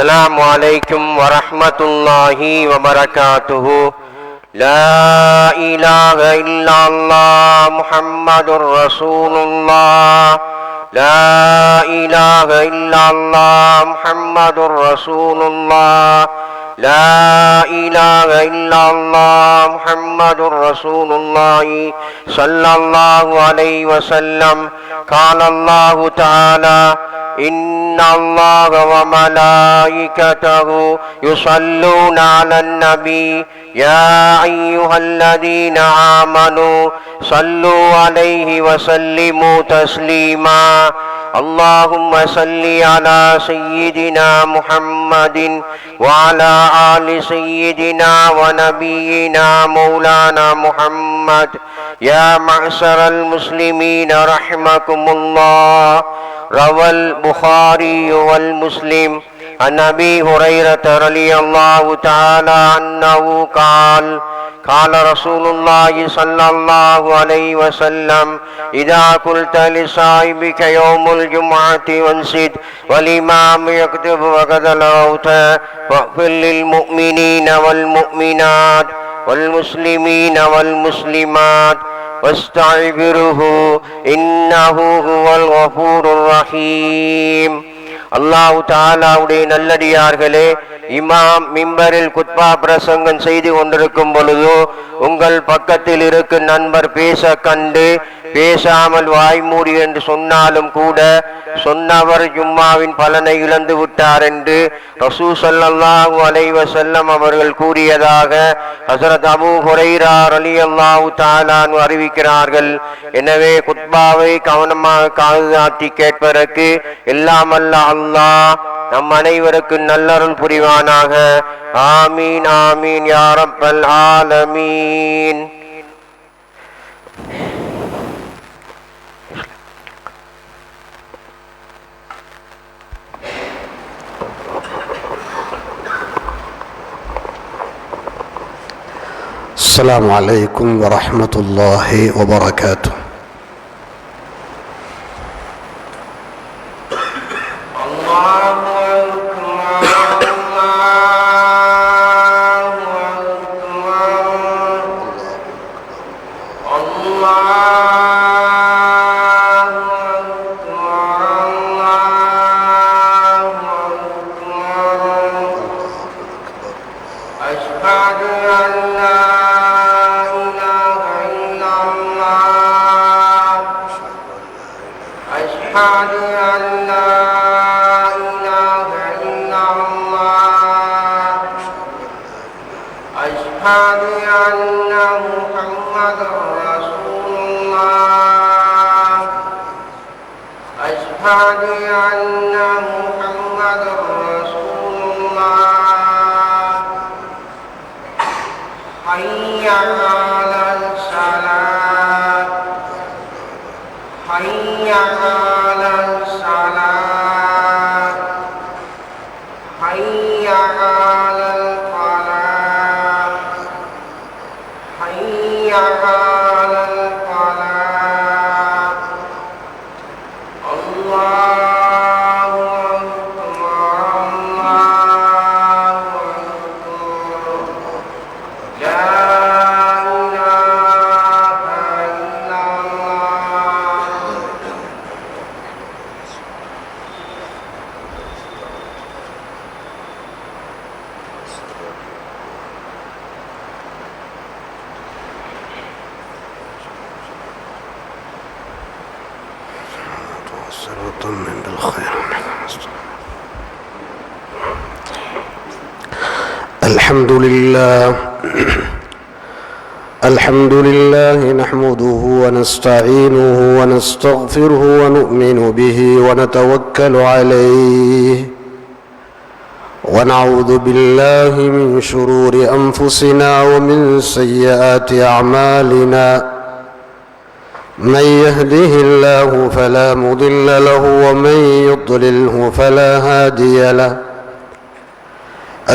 السلام عليكم ورحمة الله وبركاته. لا إله إلا الله محمد رسول الله. لا إله إلا الله محمد رسول الله. لا إله إلا الله محمد رسول الله صلى الله عليه وسلم. قال الله تعالى: إن الله وملائكته يصلون على النبي يا أيها الذين آمنوا صلوا عليه وسلموا تسليما. اللهم صل على سيدنا محمد وعلى آل سيدنا ونبينا مولانا محمد. يا معشر المسلمين رحمكم الله. روى البخاري والمسلم عن أبي هريرة رضي الله تعالى عنه قال: قال رسول الله صلى الله عليه وسلم: إذا قلت لصاحبك يوم الجمعة وانصت والإمام يكتب وقد لغوت فاغفر للمؤمنين والمؤمنات والمسلمين والمسلمات واستغفره إنه هو الغفور الرحيم. அல்லாஹ் தஆலாவுடைய நல்லடியார்களே, இமாம் மிம்பரில் குத்பா பிரசங்கம் செய்து கொண்டிருக்கும் பொழுது உங்கள் பக்கத்தில் இருக்கும் நண்பர் பேச கண்டு பேசாமல் வாய்மூடி என்று சொன்னாலும் கூட சொன்னவர் ஜும்மாவின் பலனை இழந்து விட்டார் என்று ரசூல் ஸல்லல்லாஹு அலைஹி வஸல்லம் அவர்கள் கூறியதாக ஹஸரத் அபூ ஹுரைரா ரலியல்லாஹு தஆலா அன்ஹு அறிவிக்கிறார்கள். எனவே குத்பாவை கவனமாக காதுதாத்தி கேட்பதற்கு எல்லாம் வல்ல அல்லாஹ் நம் அனைவருக்கு நல்லருள் புரிவானாக. ஆமீன் ஆமீன் யா ரப்பல் ஆலமீன். السلام عليكم ورحمة الله وبركاته. الحمد لله نحمده ونستعينه ونستغفره ونؤمن به ونتوكل عليه ونعوذ بالله من شرور أنفسنا ومن سيئات أعمالنا. من يهده الله فلا مضل له ومن يضلله فلا هادي له.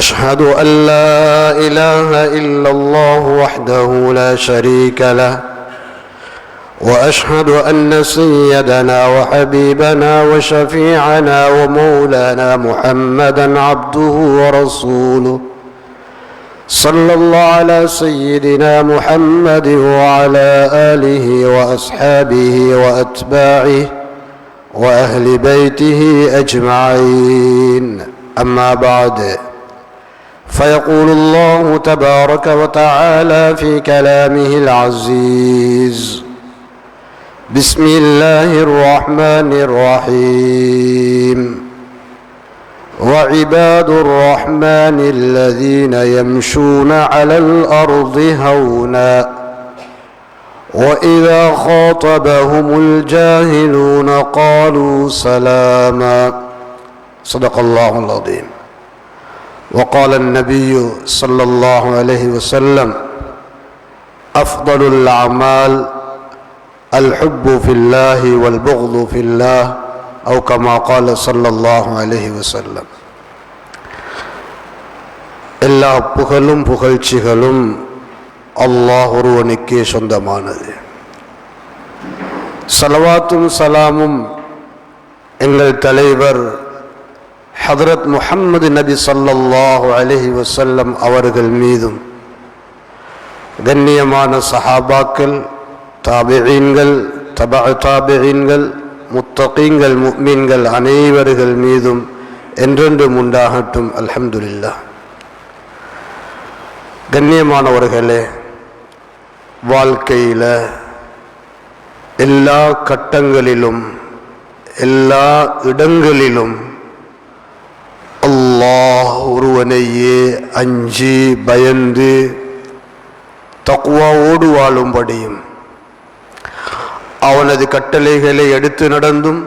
أشهد أن لا إله إلا الله وحده لا شريك له وأشهد أن سيدنا وحبيبنا وشفيعنا ومولانا محمدا عبده ورسوله صلى الله على سيدنا محمد وعلى آله وأصحابه وأتباعه وأهل بيته أجمعين. أما بعد، فيقول الله تبارك وتعالى في كلامه العزيز: بسم الله الرحمن الرحيم. وعباد الرحمن الذين يمشون على الأرض هونا وإذا خاطبهم الجاهلون قالوا سلاما. صدق الله العظيم. وقال النبي صلى الله عليه وسلم: أفضل الأعمال الحب في الله والبغض في الله، أو كما قال صلى الله عليه وسلم. எல்லா புகழும் புகழ்ச்சிகளும் அல்லாஹ் ஒருவனுக்கே சொந்தமானது. ஸலவாத்தும் சலாமும் எங்கள் தலைவர் ஹதரத் முஹம்மது நபி ஸல்லல்லாஹு அலைஹி வஸல்லம் அவர்கள் மீதும், கண்ணியமான சஹாபாக்கள், தாபிஈன்கள், தபஅ தாபிஈன்கள், முத்தகீன்கள், முஃமின்கள் அனைவர்கள் மீதும் என்றென்றும் உண்டாகட்டும். அல்ஹம்துலில்லாஹ். கண்ணியமானவர்களே, வாழ்க்கையில் எல்லா கட்டங்களிலும் எல்லா இடங்களிலும் அல்லாஹ் ஒருவனையே அஞ்சி பயந்து தக்வாவோடு வாழும்படியும், அவனது கட்டளைகளை எடுத்து நடந்தும்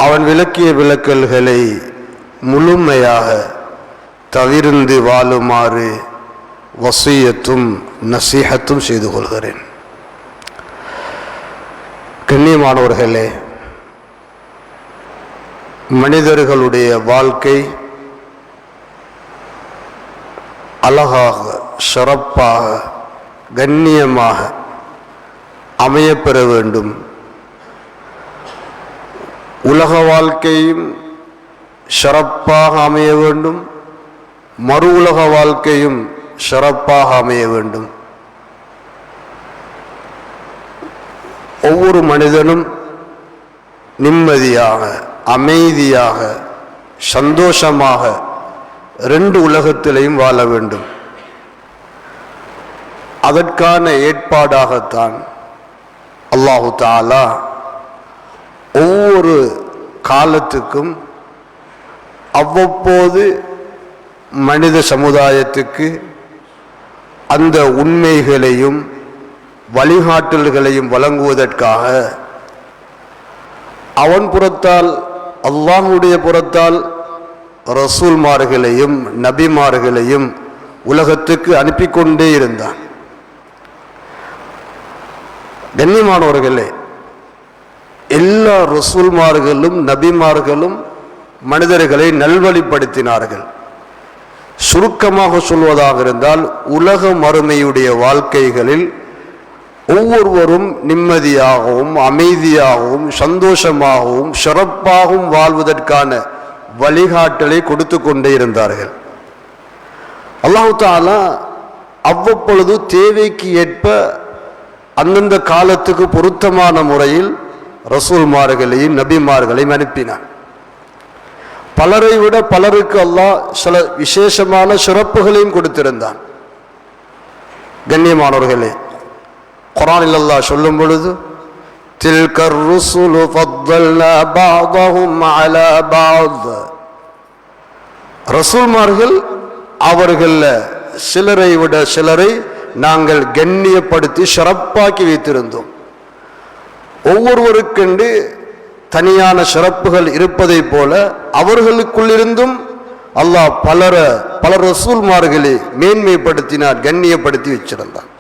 அவன் விலக்கிய விலக்கல்களை முழுமையாக தவிர்ந்து வாழுமாறு வசியத்தும் நசீஹத்தும் செய்து கொள்கிறேன். கண்ணியமானவர்களே, மனிதர்களுடைய வாழ்க்கை அழகாக, சிறப்பாக, கண்ணியமாக அமையப்பெற வேண்டும். உலக வாழ்க்கையும் சிறப்பாக அமைய வேண்டும், மறு உலக வாழ்க்கையும் சிறப்பாக அமைய வேண்டும். ஒவ்வொரு மனிதனும் நிம்மதியாக, அமைதியாக, சந்தோஷமாக ரெண்டு உலகத்திலையும் வாழ வேண்டும். அதற்கான ஏற்பாடாகத்தான் அல்லாஹு தஆலா ஒவ்வொரு காலத்துக்கும் அவ்வப்போது மனித சமுதாயத்துக்கு அந்த உண்மைகளையும் வழிகாட்டல்களையும் வழங்குவதற்காக அவன் புறத்தால், அல்லாஹ்வுடைய புறத்தால் ரசூல்மார்களையும் நபிமார்களையும் உலகத்துக்கு அனுப்பி கொண்டே இருந்தான். கண்ணியமானவர்களே, எல்லா ரசூல்மார்களும் நபிமார்களும் மனிதர்களை நல்வழிப்படுத்தினார்கள். சுருக்கமாக சொல்வதாக இருந்தால், உலக மறுமையுடைய வாழ்க்கைகளில் ஒவ்வொருவரும் நிம்மதியாகவும் அமைதியாகவும் சந்தோஷமாகவும் சிறப்பாகவும் வாழ்வதற்கான வழிகாட்டலை கொடுத்து கொண்டே இருந்தார்கள். அல்லாஹ் தஆலா அவ்வப்பொழுது தேவைக்கு ஏற்ப அந்தந்த காலத்துக்கு பொருத்தமான முறையில் ரசூல்மார்களையும் நபிமார்களையும் அனுப்பினார். பலரை விட பலருக்கு அல்லாஹ் சில விசேஷமான சிறப்புகளையும் கொடுத்திருந்தான். கண்ணியமானவர்களே, குர்ஆனில் அல்லாஹ் சொல்லும் பொழுது, தில்கர் ருசுலு ஃபத்தல்னா பஅதஹும் அலா பஅத், ரசூல்மார்கள் அவர்கள் சிலரை விட சிலரை நாங்கள் கண்ணியப்படுத்தி சிறப்பாக்கி வைத்திருந்தோம். ஒவ்வொருவருக்கென்று தனியான சிறப்புகள் இருப்பதை போல அவர்களுக்குள்ளிருந்தும் அல்லாஹ் பல ரசூல்மார்களை மேன்மைப்படுத்தினார், கண்ணியப்படுத்தி வச்சிருந்தார்.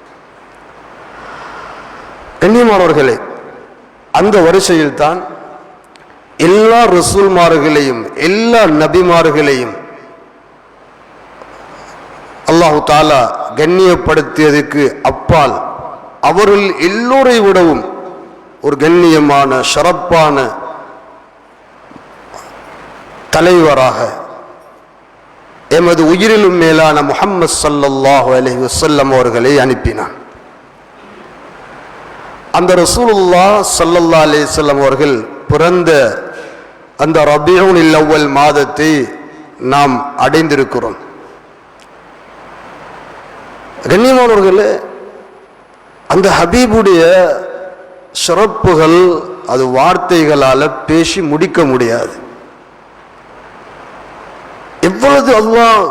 கண்ணியமானவர்களே, அந்த வரிசையில் தான் எல்லா ரசூல்மார்களையும் எல்லா நபிமார்களையும் அல்லாஹு தாலா கண்ணியப்படுத்தியதுக்கு அப்பால் அவர்கள் எல்லோரை விடவும் ஒரு கண்ணியமான சிறப்பான தலைவராக எமது உயிரிலும் மேலான முஹம்மது ஸல்லல்லாஹு அலைஹி வஸல்லம் அவர்களை அனுப்பினான். அந்த ரசூலுல்லாஹ் ஸல்லல்லாஹு அலைஹி வஸல்லம் அவர்கள் பிறந்த அந்த ரபீஉல் அவ்வல் மாதத்தை நாம் அடைந்திருக்கிறோம். கண்ணியமானவர்களே, அந்த ஹபீபுடைய சிறப்புகள் அது வார்த்தைகளால் பேசி முடிக்க முடியாது. எவ்வளவு அல்லாஹ்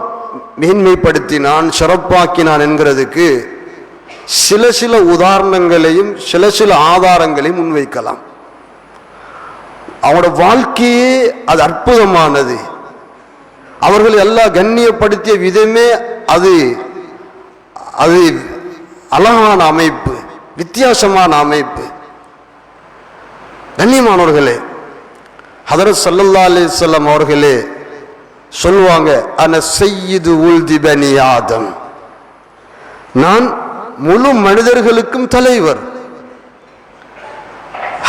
மேன்மைப்படுத்தினான், சிறப்பாக்கினான் என்கிறதுக்கு சில உதாரணங்களையும் சில ஆதாரங்களையும் முன்வைக்கலாம். அவனோட வாழ்க்கையே அது அற்புதமானது. அவர்கள் எல்லாம் கண்ணியப்படுத்திய விதமே அது அது அழகான அமைப்பு, வித்தியாசமான அமைப்பு. கண்ணியமானவர்களே, ஹதரத் ஸல்லல்லாஹு அலைஹி வஸல்லம் அவர்களே சொல்லுவாங்க, அன சய்யிது உல்தி பனி ஆதம், நான் முழு மனிதர்களுக்கும் தலைவர்.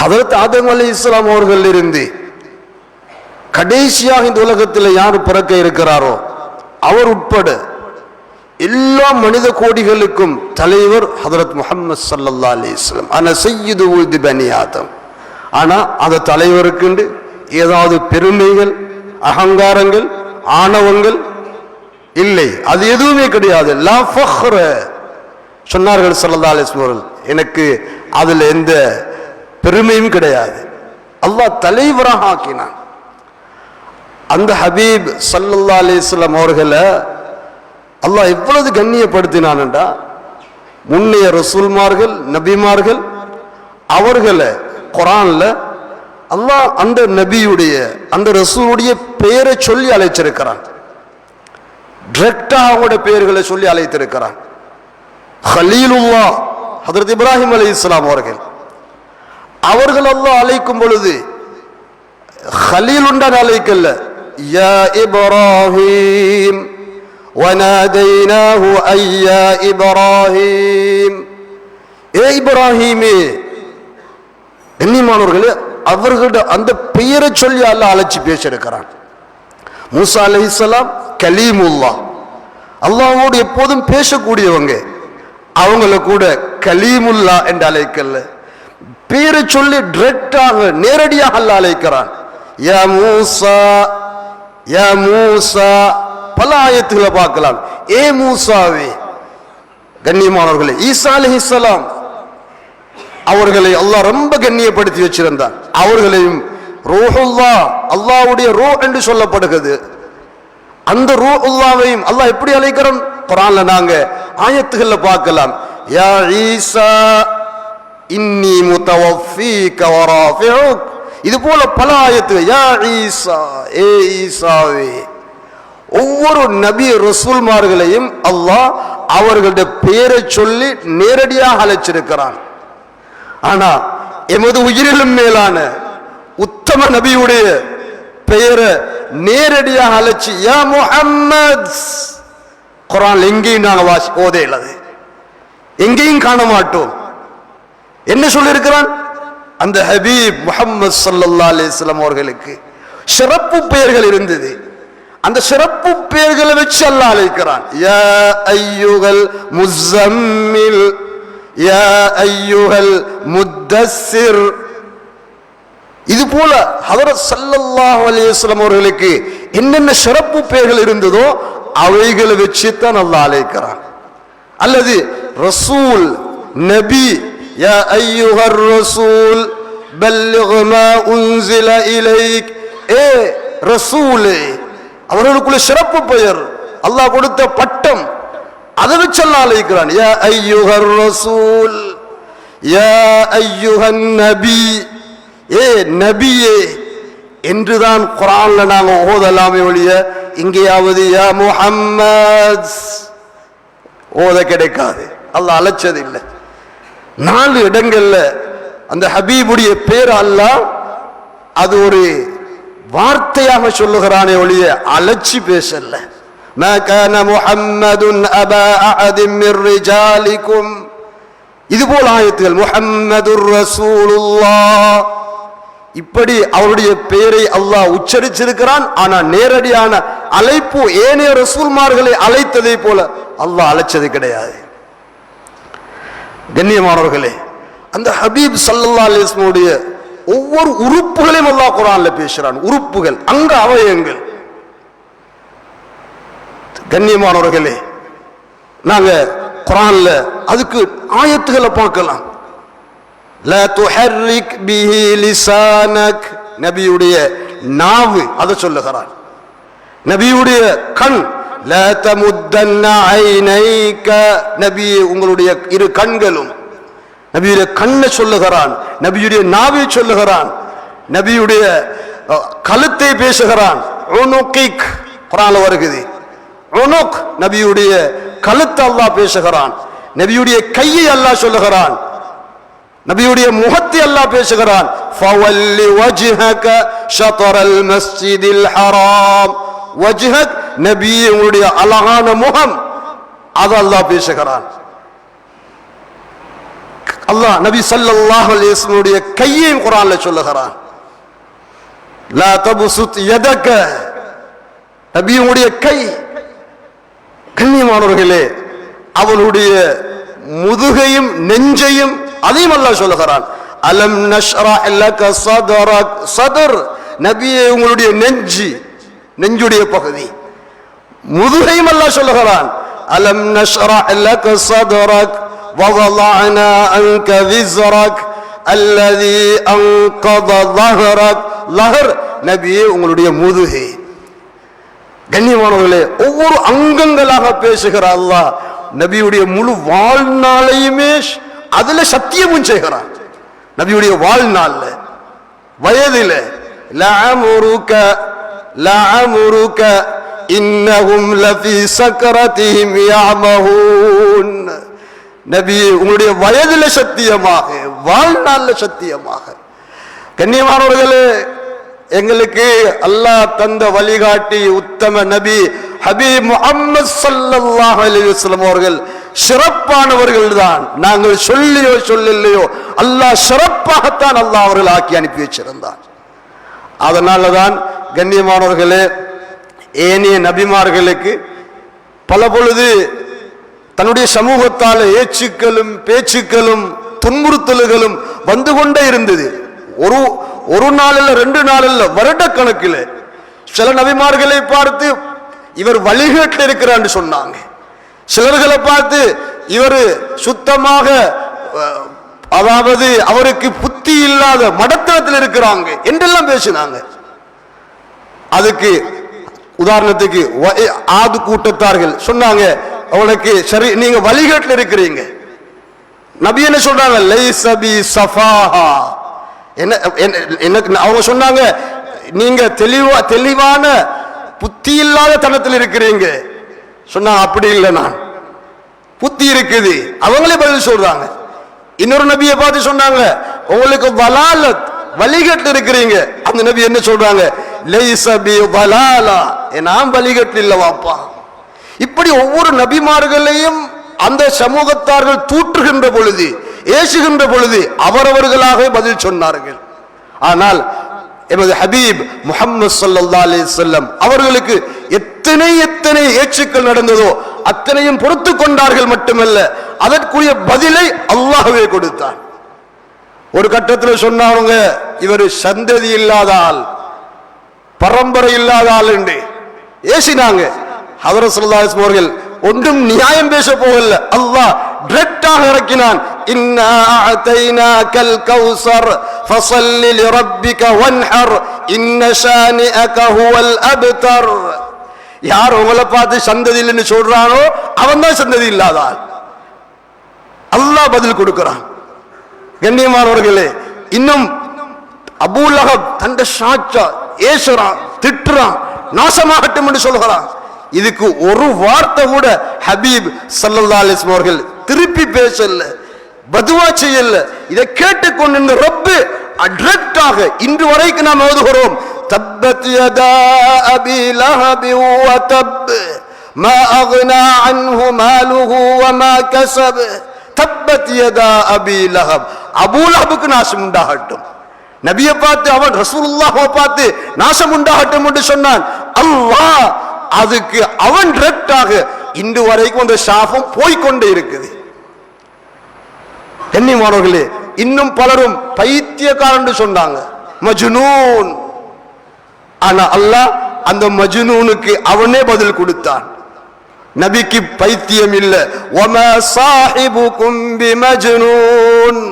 ஹதரத் ஆதம் அலைஹிஸ்ஸலாம் அவர்கள் இருந்து கடைசியாக இந்த உலகத்தில் யார் பிறக்க இருக்கிறாரோ அவர் உட்பட எல்லா மனித கோடிகளுக்கும் தலைவர் ஹதரத் முஹம்மது ஸல்லல்லாஹு அலைஹி வஸல்லம். அன சய்யிது உல்தி பனி ஆதம். ஆனா அந்த தலைவருக்கு ஏதாவது பெருமைகள், அகங்காரங்கள், ஆணவங்கள் இல்லை, அது எதுவுமே கிடையாது. லா ஃபக்ர சொன்னார்கள் ஸல்லல்லாஹு அலைஹி வஸல்லம், எனக்கு அதுல எந்த பெருமையும் கிடையாது. அல்லாஹ் தலைவராக ஆக்கினான். அந்த ஹபீப் ஸல்லல்லாஹு அலைஹி வஸல்லம் அவர்களை அல்லாஹ் எவ்வளவு கண்ணியப்படுத்தினான்டா, முன்னைய ரசூல்மார்கள், நபிமார்கள் அவர்களை குர்ஆன்ல அல்லாஹ் அந்த நபியுடைய அந்த ரசூலுடைய பெயரை சொல்லி அழைச்சிருக்கிறான். டைரக்டா அவங்களுடைய பெயர்களை சொல்லி அழைத்திருக்கிறான். ஹலீலுல்லாஹ் ஹஜ்ரத் இப்ராஹிம் அலைஹிஸ்ஸலாம் அவர்கள் அல்லாஹ் அழைக்கும் பொழுது ஹலீலுண்டான் அழைக்கல்ல, யா இப்ராஹிம் வநாதைனாஹு ஐயா இப்ராஹிம், ஏ இப்ராஹிமே. கண்ணியமானவர்களே, அவர்களுடைய அந்த பெயரை சொல்லி அல்லாஹ் அழைச்சி பேசியிருக்கிறான். மூசா அலைஹிஸ்ஸலாம் கலீமுல்லாஹ், அல்லாஹ்வோடு எப்போதும் பேசக்கூடியவங்க, அவங்கள கூட கலீமுல்லா என்று அழைக்கல, பேரை சொல்லி டைரக்டாக நேரடியாக அல்லாஹ் அழைக்கிறான். யா மூசா, யா மூசா. பல ஆயத்துக்களை பார்க்கலாம், ஏ மூசாவே. கண்ணியமானவர்களே, ஈசா அலைஹிஸ்ஸலாம் அவர்களை அல்லாஹ் ரொம்ப கண்ணியப்படுத்தி வச்சிருந்தான். அவர்களையும் ரூஹுல்லாஹ், அல்லாஹ்வுடைய ரூஹ் என்று சொல்லப்படுகிறது. அந்த ரூஹுல்லாவையும் அல்லாஹ் எப்படி அழைக்கிறான் குர்ஆன்ல நாங்க ஆயத்துகள்ல பார்க்கலாம். யா ஈசா இன்னி முத்தவஃபீக வ ராஃபிஉக். இது போல பல ஆயத்துகள். யா ஈசா, ஏ ஈசாவே. ஒவ்வொரு நபி ரசூல்மார்களையும் அல்லாஹ் அவர்களுடைய பெயரை சொல்லி நேரடியாக அழைச்சிருக்கிறான். ஆனா எமது உயிரிலும் மேலான உத்தம நபியுடைய பெயரை நேரடியாக அழைச்சி யா முஹம்மத். குர்ஆன் எங்கேயும் நாங்கள் ஓதையில்லது, எங்கேயும் காண மாட்டோம். என்ன சொல்லியிருக்கிறான்? அந்த ஹபீப் முஹம்மது ஸல்லல்லாஹு அலைஹி வஸல்லம் அவர்களுக்கு சிறப்பு பெயர்கள் இருந்தது. அந்த சிறப்பு பெயர்களை வச்சு அல்லாஹ் அழைக்கிறான். யா அய்யுஹல் முஸம்மில், யா அய்யுஹல் முத்தஸ்ஸிர். இது போல ஹஜ்ரத் ஸல்லல்லாஹு அலைஹி வஸல்லம் அவர்களுக்கு என்னென்ன சிறப்பு பெயர்கள் இருந்ததோ அவைகளை வச்சு தான் அல்லாஹ் அழைக்கிறான். அல்லது ரசூல், நபி, யா அய்யுஹர் ரசூல் பல்லிக் மா உன்ஸில இலைக். ஏ ரசூலே, அவர்களுக்குள்ள சிறப்பு பெயர், அல்லாஹ் கொடுத்த பட்டம், அதை வச்சு அல்லாஹ் அழைக்கிறான். யா அய்யுஹர் ரசூல், யா அய்யுஹன் நபி, ஏ நபியே என்றுதான் குர்ஆன்ல நாங்க ஓதலாமே ஒழிய இங்கேயாவது யா முஹம்மத் ஓத கிடைக்காது. அல்லாஹ் அழைச்சது இல்லை. 4 இடங்கள்ல அந்த ஹபீபுடைய பேர் அல்லாஹ் அது ஒரு வார்த்தையாக சொல்லுகிறானே ஒழிய அழைச்சி பேசல. மா கான முஹம்மதுன் அபா அஹதின் மின் ரிஜாலிக்கும் இதுபோல் ஆயத்துகள் முஹம்மதுர் ரசூலுல்லாஹ், இப்படி அவருடைய பெயரை அல்லாஹ் உச்சரிச்சிருக்கிறான். ஆனா நேரடியான அழைப்பு ஏனைய ரசூல்மார்களை அழைத்ததை போல அல்லாஹ் அழைச்சது கிடையாது. கண்ணியமானவர்களே, அந்த ஹபீப் ஸல்லல்லாஹு அலைஹி வஸல்லம் ஒவ்வொரு உறுப்புகளையும் அல்லாஹ் குர்ஆன்ல பேசுறான். உறுப்புகள், அங்க அவயங்கள். கண்ணியமானவர்களே, நாங்க குர்ஆன்ல அதுக்கு ஆயத்துகளை பார்க்கலாம். லா துஹர்ரிக் பிஹி லிசானக், நபியுடைய நாவு அதை சொல்லுகிறான். நபியுடைய கண், லா தமுத்தன்ன ஐனைக, நபி உங்களுடைய இரு கண்களும். நபியுடைய கண்ணை சொல்லுகிறான், நபியுடைய நாவை சொல்லுகிறான், நபியுடைய கழுத்தை பேசுகிறான். உனுகிக் குர்ஆன்ல வருகிறது. உனுக், நபியுடைய கழுத்தை அல்லாஹ் பேசுகிறான். நபியுடைய கையை அல்லாஹ் சொல்லுகிறான். நபியுடைய முகத்தை அல்லாஹ் பேசுகிறான். ஃபவல்லி வஜ்ஹக ஷத்ரல் மஸ்ஜிதில் ஹராம். வஜ்ஹக், நபி உங்களுடைய அழகான முகம், அது அல்லாஹ் பேசுகிறான். அல்லாஹ் நபி ஸல்லல்லாஹு அலைஹி வஸல்லம் கையை குர்ஆன்ல சொல்லுகிறான். லா தபசுத் யதக, நபியுடைய கை. கண்ணியமானவர்களே, அவனுடைய முதுகையும் நெஞ்சையும் அதையும் அல்லாஹ் சொல்லுகிறான். அலம் நஷ்ரஹ் லக ஸத்ரக், ஸத்ர் நபியே உங்களுடைய நெஞ்சு, நெஞ்சுடைய பகுதி. முதுகையும் அல்லாஹ் சொல்லுகிறான். அலம் நஷ்ரஹ் லக ஸத்ரக் வவضعنا عنك وزرك الذي انقض ظهرك. லஹர், நபியே உங்களுடைய முதுகை. கண்ணியமானவர்களே, ஒவ்வொரு அங்கங்களாக பேசுகிற அல்லாஹ் நபியுடைய முழு வாழ்நாளையுமே அதுல சத்தியமும் செய்கிறான். நபியுடைய வாழ்நாள்ல, வயதில, லஅமுருக லஅமுருக இன்னஹும் லஃபீ சக்ரதிஹிம் யஅமஹூன். நபி உங்களுடைய வயதில சத்தியமாக, வாழ்நாள்ல சத்தியமாக. கண்ணியமானவர்களே, எங்களுக்கு அல்லாஹ் தந்த வழிகாட்டி உத்தம நபி ஹபீப் முஹம்மது ஸல்லல்லாஹு அலைஹி வஸல்லம் அவர்கள் சிறப்பானவர்கள் தான். நாங்கள் சொல்லியோ சொல்லலையோ அல்லாஹ் சிறப்பாகத்தான் அல்லாஹ் அவர்கள் ஆக்கி அனுப்பி வச்சிருந்தார். அதனாலதான் கண்ணியமானவர்களே, ஏனைய நபிமார்களுக்கு பல பொழுது தன்னுடைய சமூகத்தால் ஏச்சுக்களும் பேச்சுக்களும் துன்புறுத்தல்களும் வந்து கொண்டே இருந்தது. ஒரு நாள் இல்ல, 2 நாள் இல்ல, வருட கணக்கில் சில நபிமார்களை பார்த்து இவர் வழிகேட்டில் இருக்கிறான்னு சொன்னாங்க. சிலர்களை பார்த்து இவர் சுத்தமாக, அதாவது அவருக்கு புத்தி இல்லாத மடத்தனத்தில் இருக்கிறாங்க என்றெல்லாம் பேசினாங்க. அதுக்கு உதாரணத்துக்கு ஆது கூட்டத்தார்கள் சொன்னாங்க, அவனுக்கு சரி நீங்க வழிகேட்டில் இருக்கிறீங்க. நபி என்ன சொல்றாங்க? லைஸ பி ஸஃபாஹா. என்ன அவங்க சொன்னாங்க, நீங்க தெளிவான புத்தி இல்லாத தனத்தில் இருக்கிறீங்க. சொன்னா அப்படி இல்லை, நான் புத்தி இருக்குது. அவங்களே பதில் சொல்றாங்க. இன்னொரு நபியை பார்த்து சொன்னாங்க, உங்களுக்கு வலாலத், வழிகட்டு இருக்கிறீங்க. அந்த நபி என்ன சொல்றாங்க? லைஸ பி வலாலா, நான் வழிகட்டு இல்ல வாப்பா. இப்படி ஒவ்வொரு நபிமார்களையும் அந்த சமூகத்தார்கள் தூற்றுகின்ற பொழுது, ஏசுகின்ற பொழுது அவரவர்களாக பதில் சொன்னார்கள். ஆனால் எமது ஹபீப் முஹம்மது ஸல்லல்லாஹு அலைஹி வஸல்லம் அவர்களுக்கு எத்தனை ஏச்சுக்கள் நடந்ததோ அத்தனையும் பொறுத்து கொண்டார்கள். மட்டுமல்ல, அதற்குரிய பதிலை அல்லாஹ்வே கொடுத்தான். ஒரு கட்டத்தில் சொன்னாங்க, இவர் சந்ததி இல்லாத ஆள், பரம்பரை இல்லாத ஆள் என்று ஏசினாங்க. ஹஜ்ரத் ஸல்லல்லாஹு அலைஹி வஸல்லம் அவர்கள் ஒன்றும் நியாயம் பேச போகல. அல்லாஹ் டைரக்டாக இறக்கினான். இன்னா அஅதைனாகல் கௌஸர் ஃபஸல்லி லிரப்பிக வன்ஹர் இன்ன ஷானிஅக ஹுவல் அப்தர். யார் உங்களை பார்த்து சந்ததி இல்லைன்னு சொல்றானோ அவன் தான் சந்ததி இல்லாத ஆள். அல்லாஹ் பதில் கொடுக்கிறான். கண்ணியமானவர்களே, இன்னும் அபூ லஹப் தந்த சாட்சா ஏசுறான், திட்டுறான், நாசமாகட்டும் என்று சொல்கிறான். இதுக்கு ஒரு வார்த்தை கூட ஹபீப் ஸல்லல்லாஹு அலைஹி வஸல்லம் அவர்கள் திருப்பி பேசல, பதுவா செய்யல. இதை கேட்டுக்கொண்டு ரப்பு டைரக்டாக இன்று வரைக்கும் நாம் ஓதுகிறோம், தப்பத் யதா அபி லஹப் வ தப் மா அக்னா அன்ஹு மாலுஹு வ மா கஸப் தப்பத் யதா அபி லஹப், அபூ லஹபுக்கு நாசம் உண்டாகட்டும். நபியை பார்த்து அவன் ரசூலுல்லாஹ்வை பார்த்து நாசம் உண்டாகட்டும் என்று சொன்னான். அல்லாஹ் அதுக்கு அவன் ரெக்டாக இன்று வரைக்கும் அந்த சாபம் போய்கொண்டே இருக்குது. கண்ணியமானவர்களே, இன்னும் பலரும் பைத்தியக்காரன் சொன்னாங்க, மஜ்னூன். ஆனா அல்லாஹ் அந்த மஜ்னூனுக்கு அவனே பதில் கொடுத்தான். நபிக்கு பைத்தியம் இல்ல. வமா சாஹிபுகும் பிமஜ்னூன்,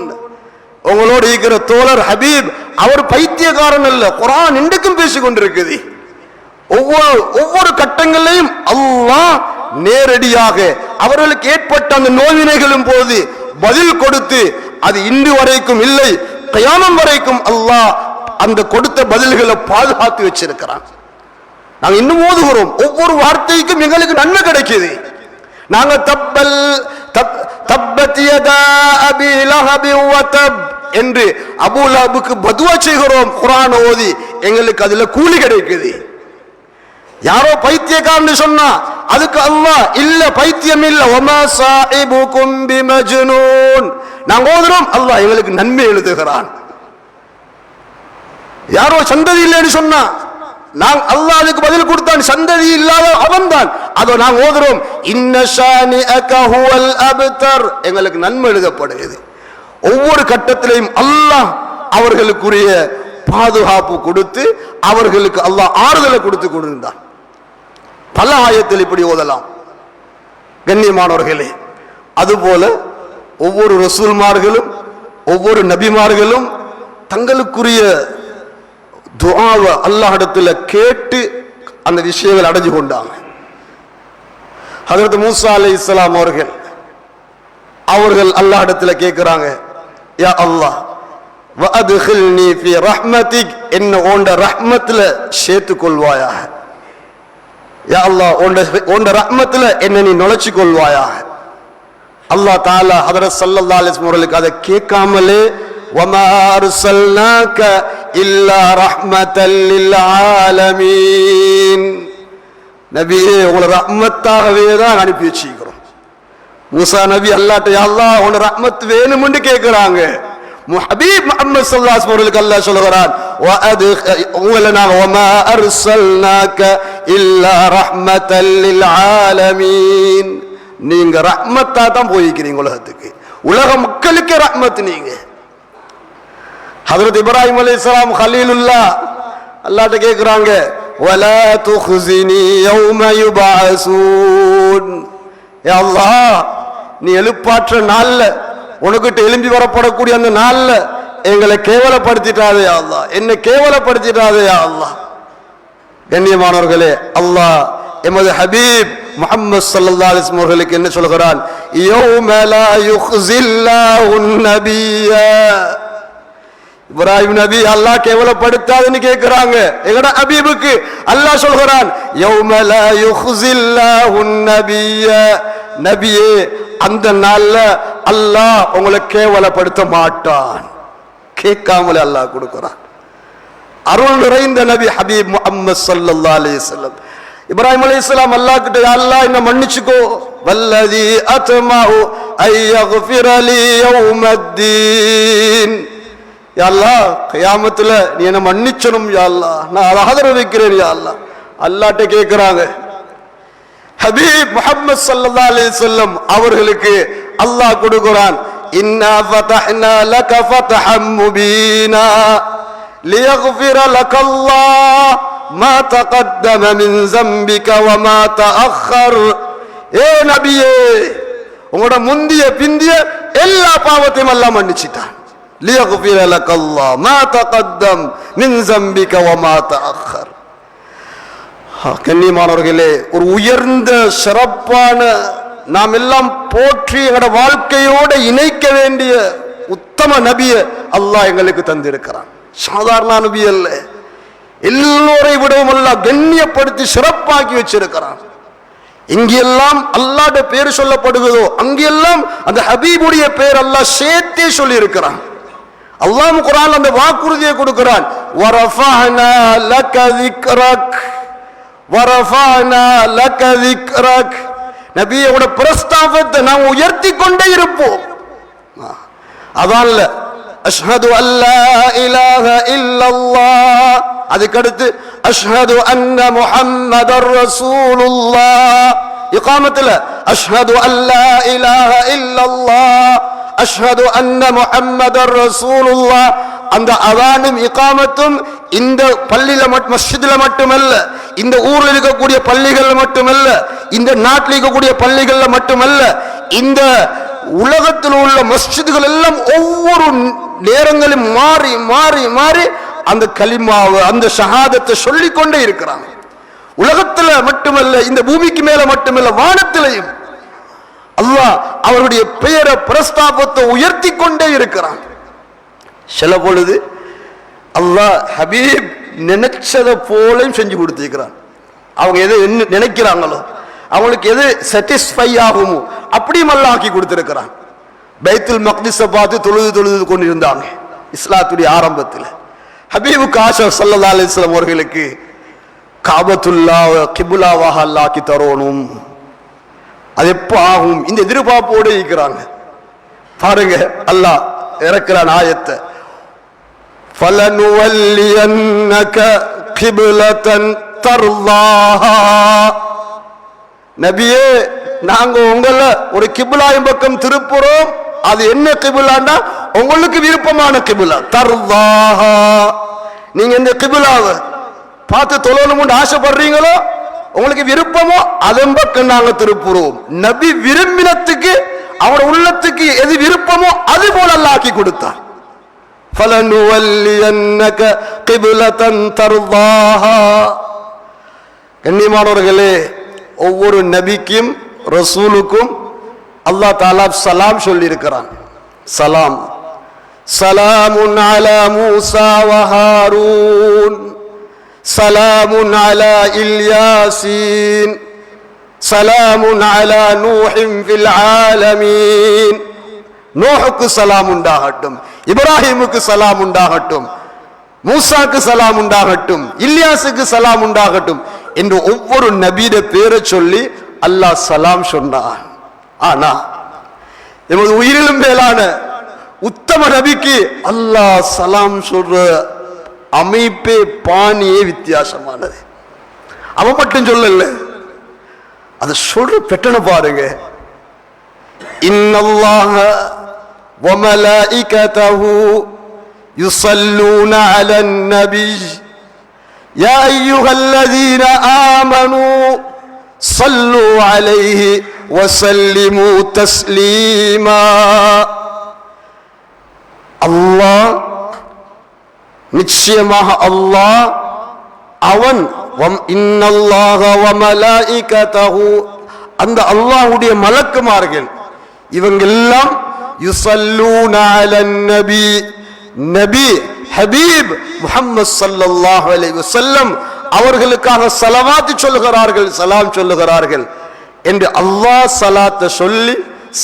உங்களோட இருக்கிற தோழர் ஹபீப் அவர் பைத்தியக்காரன் அல்ல. குர்ஆன் இன்றைக்கும் பேசிக் கொண்டிருக்குது. ஒவ்வொரு கட்டங்களையும் அல்லாஹ் நேரடியாக அவர்களுக்கு ஏற்பட்ட அந்த நோவினைகளும் போது பதில் கொடுத்து, அது இன்று வரைக்கும் இல்லை, கியாமம் வரைக்கும் அல்லாஹ் அந்த கொடுத்த பதில்களை பாதுகாத்து வச்சிருக்கிறான். நாங்க இன்னும் ஓதுகிறோம், ஒவ்வொரு வார்த்தைக்கும் எங்களுக்கு நன்மை கிடைக்குது. நாங்க தப்பத் யதா அபி லஹப் வ தப் என்று அபூ லஹபுக்கு பதுவா செய்கிறோம். குர்ஆன் ஓதி எங்களுக்கு அதுல கூலி கிடைக்குது. யாரோ பைத்தியக்காரன் சொன்னா அதுக்கு அல்லாஹ் இல்ல, பைத்தியம் இல்ல, வமா சாஹிபுகும் பிமஜ்னூன். நாங்க ஓதுறோம், அல்லாஹ் எங்களுக்கு நன்மை எழுதுகிறான். யாரோ சந்ததி இல்லைன்னு சொன்னா அல்லாஹ் அதுக்கு பதில் கொடுத்தான், சந்ததி இல்லாத அவன் தான். அதோ நாங்க ஓதுறோம், இன்ன ஷானிஅக ஹுவல் அப்தர், எங்களுக்கு நன்மை எழுதப்படுகிறது. ஒவ்வொரு கட்டத்திலையும் அல்லாஹ் அவர்களுக்குரிய பாதுகாப்பு கொடுத்து அவர்களுக்கு அல்லாஹ் ஆறுதலை கொடுத்து கொண்டிருந்தான். பல ஆயத்தில் இப்படி ஓதலாம். கண்ணியமானவர்களே, அதுபோல ஒவ்வொரு ரசூல்மார்களும் ஒவ்வொரு நபிமார்களும் தங்களுக்குரிய துஆவை அல்லாஹ்விடத்துல கேட்டு அந்த விஷயங்கள் அடைஞ்சு கொண்டாங்க. ஹஜ்ரத் மூசா அலைஹிஸ்ஸலாம் அவர்கள் அல்லாஹ்விடத்துல கேட்கிறாங்க, யா அல்லாஹ் வஅத்கில்னி ஃபீ ரஹ்மதிக், என்ன உன்ட ரஹ்மத்துல சேர்த்து கொள்வாயாக. யா அல்லாஹ் உன்ட ரஹ்மத்துல என்ன நீ நுழைச்சு கொள்வாயாக. அல்லாஹ் தஆலா ஹஜ்ரத் ஸல்லல்லாஹு அலைஹி வஸல்லம் அவர்களுக்கு அதை கேட்காமலே வமா அர்ஸல்னாக இல்லா ரஹ்மத்தல் லில் ஆலமீன், நபியே உங்களை ரஹ்மத்தாகவே தான் அனுப்பி வச்சிருக்கிறோம். மூசா நபி அல்லாஹ்ட்ட யா அல்லாஹ் உன்ட ரஹ்மத் வேணும்னு கேட்கிறாங்க. ஹபீப் முஹம்மது ஸல்லல்லாஹு அலைஹி வஸல்லம் அல்லாஹ் சொல்றான், உங்களை நாங்க வமா அர்ஸல்னாக இல்லா ரஹ்மத்தல் லில் ஆலமீன், நீங்க ரஹ்மத்தா தான் போயிருக்கிறீங்க உலகத்துக்கு, உலக மக்களுக்கு ரஹ்மத் நீங்க. ஹஜ்ரத் இப்ராஹிம் அலைஹிஸ்ஸலாம் கலீலுல்லாஹ் அல்லாஹ்ட்ட கேக்குறாங்க, வலா துக்ஸினி யௌம யுபஅஸூன், யா அல்லாஹ் நீ எழுப்பாற்ற நாள்ல, உனக்கிட்ட எழும்பி வரப்படக்கூடிய அந்த நாள்ல எங்களை கேவலப்படுத்திட்டாதே யா அல்லாஹ், என்ன கேவலப்படுத்திட்டாதே யா அல்லாஹ். கண்ணியமானவர்களே, அல்லாஹ் எமது ஹபீப் முஹம்மது ஸல்லல்லாஹு அலைஹி வஸல்லம் அவர்களுக்கு என்ன சொல்கிறான், யௌம லா யுக்ஸில்லாஹுன் நபிய்ய, இப்ராஹிம் நபி அல்லாஹ் கேவலப்படுத்தாதுன்னு கேட்கிறாங்க. எங்கட ஹபீபுக்கு அல்லாஹ் சொல்கிறான், யௌம லா யுக்ஸில்லாஹுன் நபிய்ய, நபியே அந்த நாள்ல அல்லாஹ் உங்களை கேவலப்படுத்த மாட்டான். கேட்காமலே அல்லாஹ் கொடுக்கிறான். அருள் நிறைந்த நபி ஹபீப் முஹம்மது ஸல்லல்லாஹு அலைஹி வஸல்லம் இப்ராஹிம் அலைஹிஸ்ஸலாம் அல்லாஹ் கிட்ட, யா அல்லாஹ் என்ன மன்னிச்சுக்கோ, வல்லதி அத்மஉ ஐயக்ஃபிர லி யௌமத்தீன், யா அல்லாஹ் கியாமத்துல நீ என்ன மன்னிச்சணும் யா அல்லாஹ், நான் ஆதரவு வைக்கிறேன் யா அல்லாஹ். அல்லாஹ்ட்ட கேக்குறாங்க. ஹபீப் முஹம்மது ஸல்லல்லாஹு அலைஹி வஸல்லம் அவர்களுக்கு அல்லாஹ் கொடுக்கிறான், இன்னா ஃபதஹ்னா லக ஃபத்ஹம் முபீனா லியக்ஃபிர லக்கல்லாஹ் மா தகத்தம மின் ஸம்பிக வ மா தஅக்கர், ஏ நபியே உங்களோட முந்திய பிந்திய எல்லா பாவத்தையும் அல்லாஹ் மன்னிச்சிட்டான். லியக்ஃபிர லக்கல்லாஹ் மா தகத்தம் மின் ஸம்பிக வ மா தஅக்கர். கண்ணியமானவர்களே, ஒரு உயர்ந்த சிறப்பான நாம் எல்லாம் போற்றி எங்களோட வாழ்க்கையோட இணைக்க வேண்டிய உத்தம நபியை அல்லாஹ் எங்களுக்கு தந்திருக்கிறான். சாதாரண நபி அல்ல, எல்லோரை விடவும் அல்லாஹ் கண்ணியப்படுத்தி சிறப்பாக்கி வச்சிருக்கிறான். எங்கெல்லாம் அல்லாஹ்வுடைய பேர் சொல்லப்படுகிறதோ அங்கெல்லாம் அந்த ஹபீபுடைய பேர் அல்லாஹ் சேர்த்தே சொல்லி இருக்கிறான். அல்லாஹ் குர்ஆன்ல அந்த வாக்குறுதியை கொடுக்கிறான், வரஃபஅனா லக ذிக்ரக் வரஃபஅனா லக ذிக்ரக், நபியோட பிரஸ்தாபத்தை நாம் உயர்த்தி கொண்டே இருப்போம். அதான்ல அஷ்ஹது அல்லா இலாஹ இல்லல்லாஹ், அதுக்கடுத்து அஷ்ஹது அன்ன முஹம்மதர் ரசூலுல்லாஹ். இகாமத்துல அஷ்ஹது அல்லா இலாஹ இல்லல்லாஹ் அஷ்ஹது அன்ன முஹம்மதர் ரசூலுல்லாஹ். அந்த அதானும் இகாமத்தும் இந்த பள்ளியில மஸ்ஜிதுல மட்டுமல்ல, இந்த ஊர்ல இருக்கக்கூடிய பள்ளிகள்ல மட்டுமல்ல, இந்த நாட்டில் இருக்கக்கூடிய பள்ளிகள்ல மட்டுமல்ல, இந்த உலகத்தில் உள்ள மஸ்ஜிதுகள் எல்லாம் ஒவ்வொரு நேரங்களும் மாறி மாறி மாறி அந்த கலிமாவை அந்த ஷஹாதத்தை சொல்லிக்கொண்டே இருக்கிறாங்க. உலகத்துல மட்டுமல்ல, இந்த பூமிக்கு மேல மட்டுமல்ல, வானத்திலையும் அல்லாஹ் அவருடைய பெயரை பிரஸ்தாபத்தை உயர்த்தி கொண்டே இருக்கிறான். சில பொழுது அல்லாஹ் ஹபீப் நினைச்சதை போலையும் செஞ்சு கொடுத்திருக்கிறான். அவங்க எது நினைக்கிறாங்களோ, அவங்களுக்கு எது சாட்டிஸ்ஃபை ஆகுமோ அப்படியும் அல்லாஹ் ஆக்கி கொடுத்திருக்கிறான். பைத்துல் மக்திஸை பார்த்து தொழுது கொண்டிருந்தாங்க இஸ்லாத்துடைய ஆரம்பத்தில். ஹபீபுக்கு ஆஷா ஸல்லல்லாஹு அலைஹி வஸல்லம் அவர்களுக்கு காபத்துல்லாஹ் கிப்லாவாக அல்லாஹ் ஆக்கி தரணும், அது எப்போ ஆகும் இந்த எதிர்பார்ப்போடு இருக்கிறாங்க. பாருங்க அல்லாஹ் இறக்குறான் ஆயத்தை, فَلَنُوَلِّيَنَّكَ قِبْلَةً تَرْضَاهَا. நபியே, நாங்க உங்களை ஒரு கிபிலாவின் பக்கம் திருப்புறோம். அது என்ன கிபிலான்னா உங்களுக்கு விருப்பமான கிபிலா. தர்தாஹா, நீங்க இந்த கிபிலாவை பார்த்து தொழணும்னு ஆசைப்படுறீங்களோ, உங்களுக்கு விருப்பமோ அதன் பக்கம் நாங்க திருப்புறோம். நபி விரும்பினத்துக்கு அவரோட உள்ளத்துக்கு எது விருப்பமோ அது போல அல்லாஹ் ஆக்கி கொடுத்தார். فَلَنُوَلِّيَنَّكَ قِبْلَةً تَرْضَاهَا. கண்ணியமானவர்களே, ஒவ்வொரு நபிக்கும் ரசூலுக்கும் அல்லாஹ் தஆலா சலாம் சொல்லி இருக்கிறான். சலாம், சலாமுன் அலா மூசா வ ஹாரூன், சலாமுன் அலா இல்யாசீன், சலாமுன் அலா நூஹின் ஃபில் ஆலமீன். நூஹுக்கு சலாம் உண்டாகட்டும், இப்ராஹிமுக்கு சலாம் உண்டாகட்டும், மூசாக்கு சலாம் உண்டாகட்டும், இல்யாசுக்கு சலாம் உண்டாகட்டும் என்று ஒவ்வொரு நபியிட பேரை சொல்லி அல்லாஹ் சலாம் சொன்னான். ஆனா எமது உயிரிலும் மேலான உத்தம நபிக்கு அல்லாஹ் சலாம் சொல்ற அமைப்பே பாணியே வித்தியாசமானது. அவன் மட்டும் சொல்லல, அதை சொல்ற பெட்டன பாருங்க. இன்னல்லாஹ வ மலாயிகதஹு யுஸல்லூன அலன் நபி யா அய்யுஹல்லதீன ஆமனூ ஸல்லூ அலைஹி வ ஸல்லிமூ தஸ்லீமா. அல்லாஹ், நிச்சயமாக அல்லாஹ் அவன், இன்னல்லாஹ வ மலாயிகதஹு, அந்த அல்லாஹ்வுடைய மலக்குமார்கள் இவங்க எல்லாம் யுஸல்லூன அலன் நபி, நபி ஹபீப் முஹம்மது ஸல்லல்லாஹு அலைஹி வஸல்லம் அவர்களுக்காக ஸலவாத் சொல்லுகிறார்கள், சலாம் சொல்லுகிறார்கள் என்று அல்லாஹ் ஸலாத்தை சொல்லி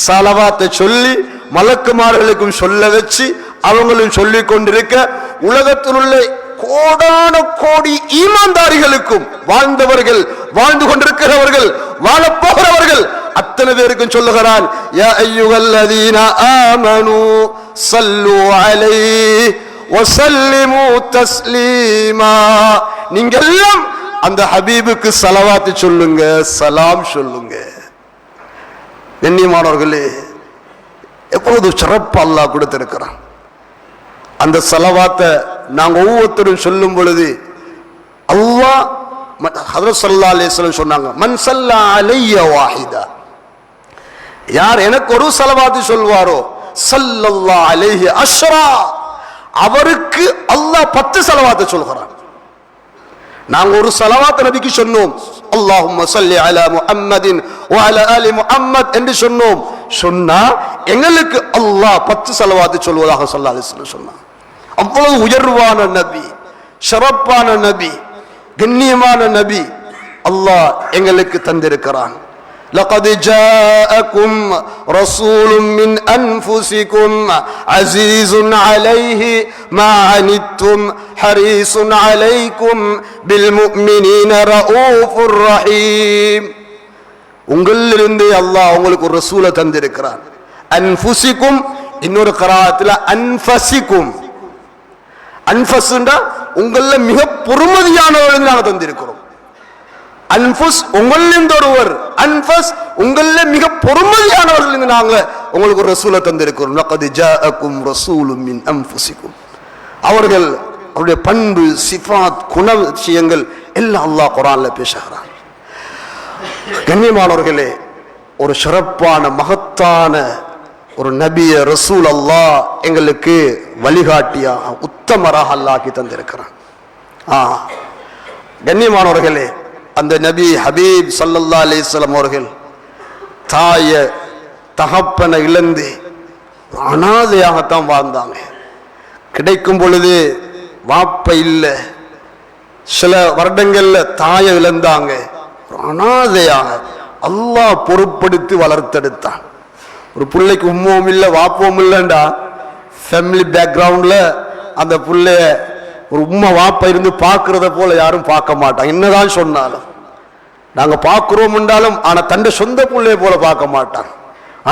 ஸலவாத்தை சொல்லி மலக்குமார்களுக்கும் சொல்ல வச்சு அவங்களும் சொல்லிக் கொண்டிருக்க, உலகத்தில் உள்ள கோடான கோடி ஈமான்தாரிகளுக்கும் வாழ்ந்தவர்கள், வாழ்ந்து கொண்டிருக்கிறவர்கள், வாழப்போகிறவர்கள் அத்தனை பேருக்கும் சொல்லுகிறான், யா அய்யுஹல்லதீன ஆமனூ ஸல்லூ அலைஹி வ ஸல்லிமூ தஸ்லீமா. நீங்க எல்லாம் அந்த ஹபீபுக்கு ஸலவாத் சொல்லுங்க, சலாம் சொல்லுங்க. கண்ணியமானவர்களே, எப்பொழுது சிறப்பு அல்லாஹ் கொடுத்திருக்கிறான். அந்த ஸலவாத்தை நாங்க ஒவ்வொருத்தரும் சொல்லும் பொழுது அல்லாஹ், ஹஜ்ரத் ஸல்லல்லாஹு அலைஹி வஸல்லம் சொன்னாங்க, மன் ஸல்லா அலைய வாஹிதா, யார் எனக்கு ஒரு ஸலவாத் சொல்வாரோ ஸல்லல்லாஹு அலைஹி அஷ்ரா, அவருக்கு அல்லாஹ் 10 ஸலவாத் சொல்கிறான். நாங்க ஒரு ஸலவாத் நபிக்கு சொன்னோம், அல்லாஹும்ம ஸல்லி அலா முஹம்மதின் வ அலா ஆலி முஹம்மத் என்று சொன்னோம். சொன்னா எங்களுக்கு அல்லாஹ் 10 ஸலவாத் சொல்வதாக ஸல்லல்லாஹு அலைஹி வஸல்லம் சொன்னான். அவ்வளவு உயர்வான நபி, சிறப்பான நபி, கண்ணியமான நபி அல்லாஹ் எங்களுக்கு தந்திருக்கிறான். لقد جاءكم رسول من أنفسكم عزيز عليه ما عنتم حريص عليكم بالمؤمنين رؤوف رحيم. உங்களிலிருந்து அல்லாஹ் உங்களுக்கு ஒரு ரசூலை தந்திருக்கிறான். அன்ஃபுசிக்கும், இன்னொரு கராத்துல அன்ஃபஸிக்கும். அன்ஃபஸ்ண்டா உங்கள மிக பொறுமதியானவர்கள் நாங்கள் தந்திருக்கிறோம். அன்ஃபுஸ் உங்களிலிருந்து ஒருவர், அன்ஃபஸ் உங்கள மிக பொறுமதியானவர்கள் நாங்க உங்களுக்கு ஒரு ரசூலை தந்திருக்கிறோம். லகத் ஜாஅக்கும் ரசூலும் மின் அன்ஃபுசிக்கும். அவர்கள் அவருடைய பண்பு, சிஃபாத், குணவிஷயங்கள் எல்லாம் அல்லாஹ் குர்ஆன்ல பேசுகிறார். கண்ணியமானவர்களே, ஒரு சிறப்பான மகத்தான ஒரு நபிய ரசூல் அல்லாஹ் எங்களுக்கு வழிகாட்டியாக உத்தமராக அல்லாஹ்க்கி தந்திருக்கிறான். கண்ணியமானவர்களே, அந்த நபி ஹபீப் ஸல்லல்லாஹு அலைஹி வஸல்லம் அவர்கள் தாய தகப்பனை இழந்து அனாதையாகத்தான் வாழ்ந்தாங்க. கிடைக்கும் பொழுது வாப்ப இல்லை, சில வருடங்கள்ல தாயை இழந்தாங்க. அனாதையாக அல்லாஹ் பொறுப்படுத்தி வளர்த்தெடுத்தான். ஒரு பிள்ளைக்கு உம்மும் இல்லை வாப்பவும் இல்லைண்டா ஃபேமிலி பேக்ரவுண்ட்ல அந்த பிள்ளைய ஒரு உம்மா வாப்பா இருந்து பார்க்கறத போல யாரும் பார்க்க மாட்டாங்க. என்னதான் சொன்னாலும் நாங்க பார்க்கிறோம் என்றாலும் ஆனா தன்னை சொந்த பிள்ளைய போல பார்க்க மாட்டான்.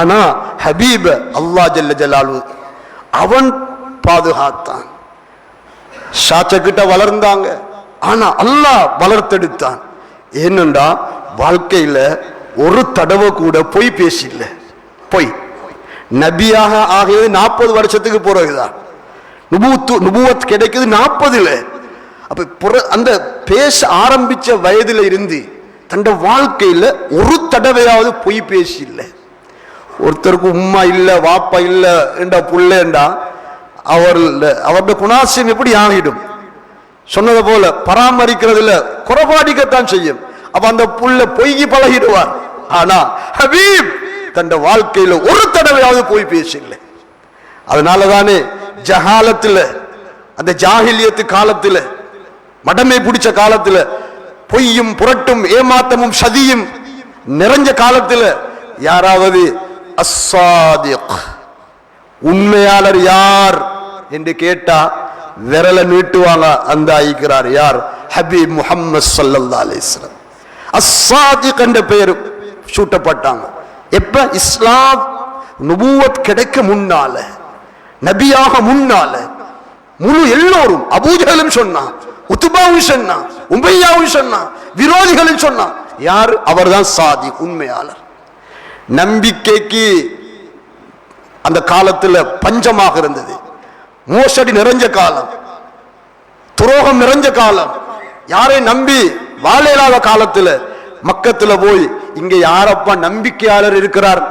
ஆனா ஹபீப் அல்லாஹ் ஜல்ல ஜலாலு அவன் பாதுகாத்தான். ஷாச்சக்கிட்ட வளர்ந்தாங்க, ஆனா அல்லாஹ் வளர்த்தெடுத்தான். ஏனென்றா வாழ்க்கையில ஒரு தடவை கூட பொய் பேசில்ல. பொய் நபியாக ஆகியது 40 வருஷத்துக்கு பிறகுதான். நுபுவத் கிடைக்குது 40ல. அப்ப அந்த பேச ஆரம்பிச்ச வயதுல இருந்து தன் வாழ்க்கையில ஒரு தடவையாவது பொய் பேசி இல்லை. ஒருத்தருக்கு உம்மா இல்ல வாப்பா இல்ல என்ற புள்ளேண்டா அவருடைய குணாசியம் எப்படி ஆகிடும்? சொன்னது போல பராமரிக்கிறதுல குறைபாடிக்கத்தான் செய்யும். அப்ப அந்த புள்ள பொய்கி பழகிடுவார். ஆனா ஹபீப் தன் வாழ்க்கையில ஒரு தடவையாவது பொய் பேசல. அதனாலதானே ஜஹாலத்துல, அந்த ஜாஹிலியத்து காலத்துல, மடமை பிடிச்ச காலத்துல, பொய்யும் புரட்டும் ஏமாத்தமும் சதியும் நிறைஞ்ச காலத்துல யாராவது அஸ்ஸாதிக் உண்மையாளர் யார் என்று கேட்டா விரல நீட்டுவாங்க. அந்த ஆயிக்கிறார் யார்? ஹபீப் முஹம்மது ஸல்லல்லாஹு அலைஹி வஸல்லம். அஸ்ஸாதிக் என்ற பெயர் சூட்டப்பட்டாங்க. எப்ப? இஸ்லாம் நுபுவத் கிடைக்க முன்னால, நபியாக முன்னால முழு எல்லோரும், அபூஜஹலும் சொன்னான், உத்பாவும் சொன்னான், உமையாவும் சொன்னான், விரோதிகளும் சொன்னான். யார்? அவர்தான் சாதிக், உண்மையாளர். நம்பிக்கைக்கு அந்த காலத்துல பஞ்சமாக இருந்தது. மோசடி நிறைஞ்ச காலம், துரோகம் நிறைஞ்ச காலம். யாரை நம்பி வாழ இயலாத காலத்துல மக்கத்துல போய் இங்க யாரப்பா நம்பிக்கையாளர் இருக்கிறார்,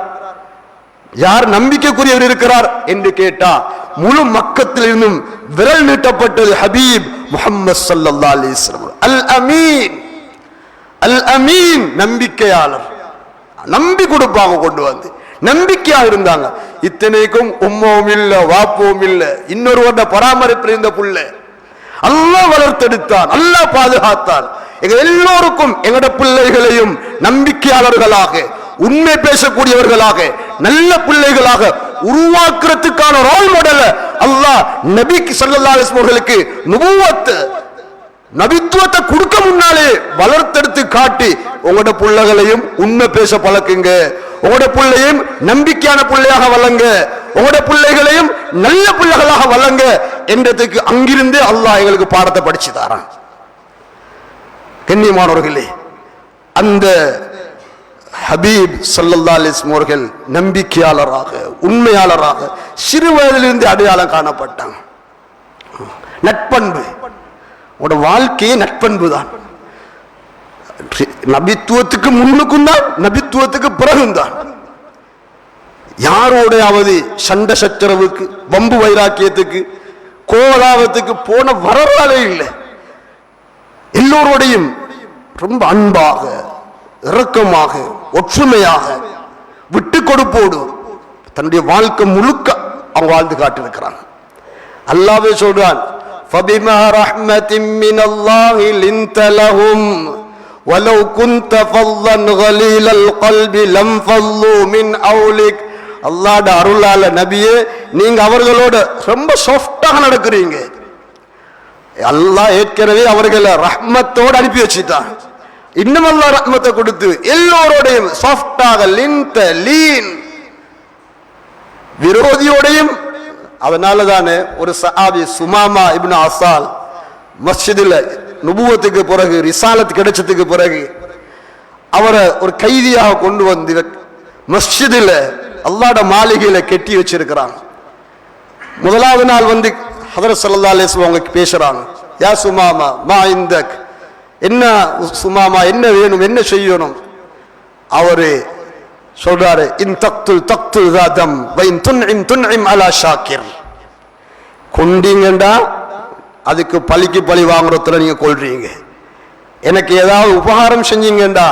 யார் நம்பிக்கைக்குரியவர் இருக்கிறார் என்று கேட்டா முழு மக்கத்தில் இருந்தும் விரல் நீட்டப்பட்டது ஹபீப் முஹம்மது ஸல்லல்லாஹு அலைஹி வஸல்லம். அல் அமீன், அல் அமீன், நம்பிக்கையாளர். நம்பி கொடுப்பாங்க, கொண்டு வந்து நம்பிக்கையா இருந்தாங்க. இத்தனைக்கும் உம்மவும் இல்ல வாப்பவும் இல்ல, இன்னொருவருட பராமரிப்பில் இருந்த புள்ள அல்லாஹ் வளர்த்தெடுத்தான், அல்லாஹ் பாதுகாத்தான். எங்க எல்லோருக்கும் எங்கட பிள்ளைகளையும் நம்பிக்கையாளர்களாக, உண்மை பேசக்கூடியவர்களாக, நல்ல பிள்ளைகளாக உருவாக்குறதுக்கான ரோல் மாடல் அல்லாஹ் நபி ஸல்லல்லாஹு அலைஹி வஸல்லம் நுபுவத் நபித்துவத்தை கொடுக்க முன்னாலே வளர்த்தெடுத்து காட்டி உங்களோட பிள்ளைகளையும் உண்மை பேச பழக்குங்க, உங்களோட பிள்ளையும் நம்பிக்கையான பிள்ளையாக வளங்க, உங்களோட பிள்ளைகளையும் நல்ல பிள்ளைகளாக வளங்க என்றதுக்கு அங்கிருந்து அல்லாஹ் எங்களுக்கு பாடத்தை படிச்சு தாரான். கண்ணியமானவர்களே, அந்த ஹபீப் ஸல்லல்லாஹு அலைஹி வஸல்லம் அவர்கள் நம்பிக்கையாளராக, உண்மையாளராக சிறு வயதிலிருந்து அடையாளம் காணப்பட்டாங்க. நட்பண்பு, உங்களோட வாழ்க்கையே நட்பண்பு தான். நபித்துவத்துக்கு முன்னுக்கும் தான், நபித்துவத்துக்கு பிறகும் தான். யாரோடையாவது சண்டை சச்சரவுக்கு, வம்பு வைராக்கியத்துக்கு, கோலாவத்துக்கு போன வரலாறே இல்லை. எல்லோரோடையும் ரொம்ப அன்பாக, இரக்கமாக, ஒற்றுமையாக, விட்டு கொடுப்போடு தன்னுடைய வாழ்க்கை முழுக்க அவங்க வாழ்ந்து காட்டியிருக்கிறாங்க. அல்லாஹ்வே சொல்றான், فَبِمَا رَحْمَةٍ مِّنَ اللَّهِ لِنْتَ لَهُمْ وَلَوْ كُنْتَ فَظًّا غَلِيظَ الْقَلْبِ لَانفَضُّوا مِنْ حَوْلِكَ. அல்லாஹ்வுடைய அருளால நபியே, நீங்க அவர்களோட ரொம்ப சாஃப்டாக நடக்கிறீங்க. அல்லாஹ் ஏற்கனவே அவர்களை ரஹ்மத்தோடு அனுப்பி வச்சுட்டான். இன்னும் அல்லாஹ் ரஹ்மத்தை கொடுத்து எல்லோரோடையும் சாஃப்டாக, லின்த, லீன், விரோதியோடையும். அதனால தானே ஒரு சஹாபி சுமாமா இப்னு அசால் மஸ்ஜிதில் நுபுவத்துக்கு பிறகு ரிசாலத் கிடைச்சதுக்கு பிறகு அவரை ஒரு கைதியாக கொண்டு வந்து மஸ்ஜிதில் அல்லாஹ்வுடைய மாளிகையில கெட்டி வச்சிருக்கிறாங்க. முதலாவது நாள் வந்து ஹதரத் ஸல்லல்லாஹு அலைஹி வஸல்லம் அவங்க பேசுறாங்க. யா சுமாமா மா இந்தக், என்ன சுமாமா, என்ன வேணும், என்ன செய்யணும்? அவரு சொல்றாரு, இன் தக்துல் தக்துல் தாதம் வைன் துன்இம் துன்இம் அலா ஷாக்கிர். கொண்டீங்கண்டா அதுக்கு பழிக்கு பழி வாங்குறதுல நீங்க கொள்றீங்க. எனக்கு ஏதாவது உபகாரம் செஞ்சீங்கண்டா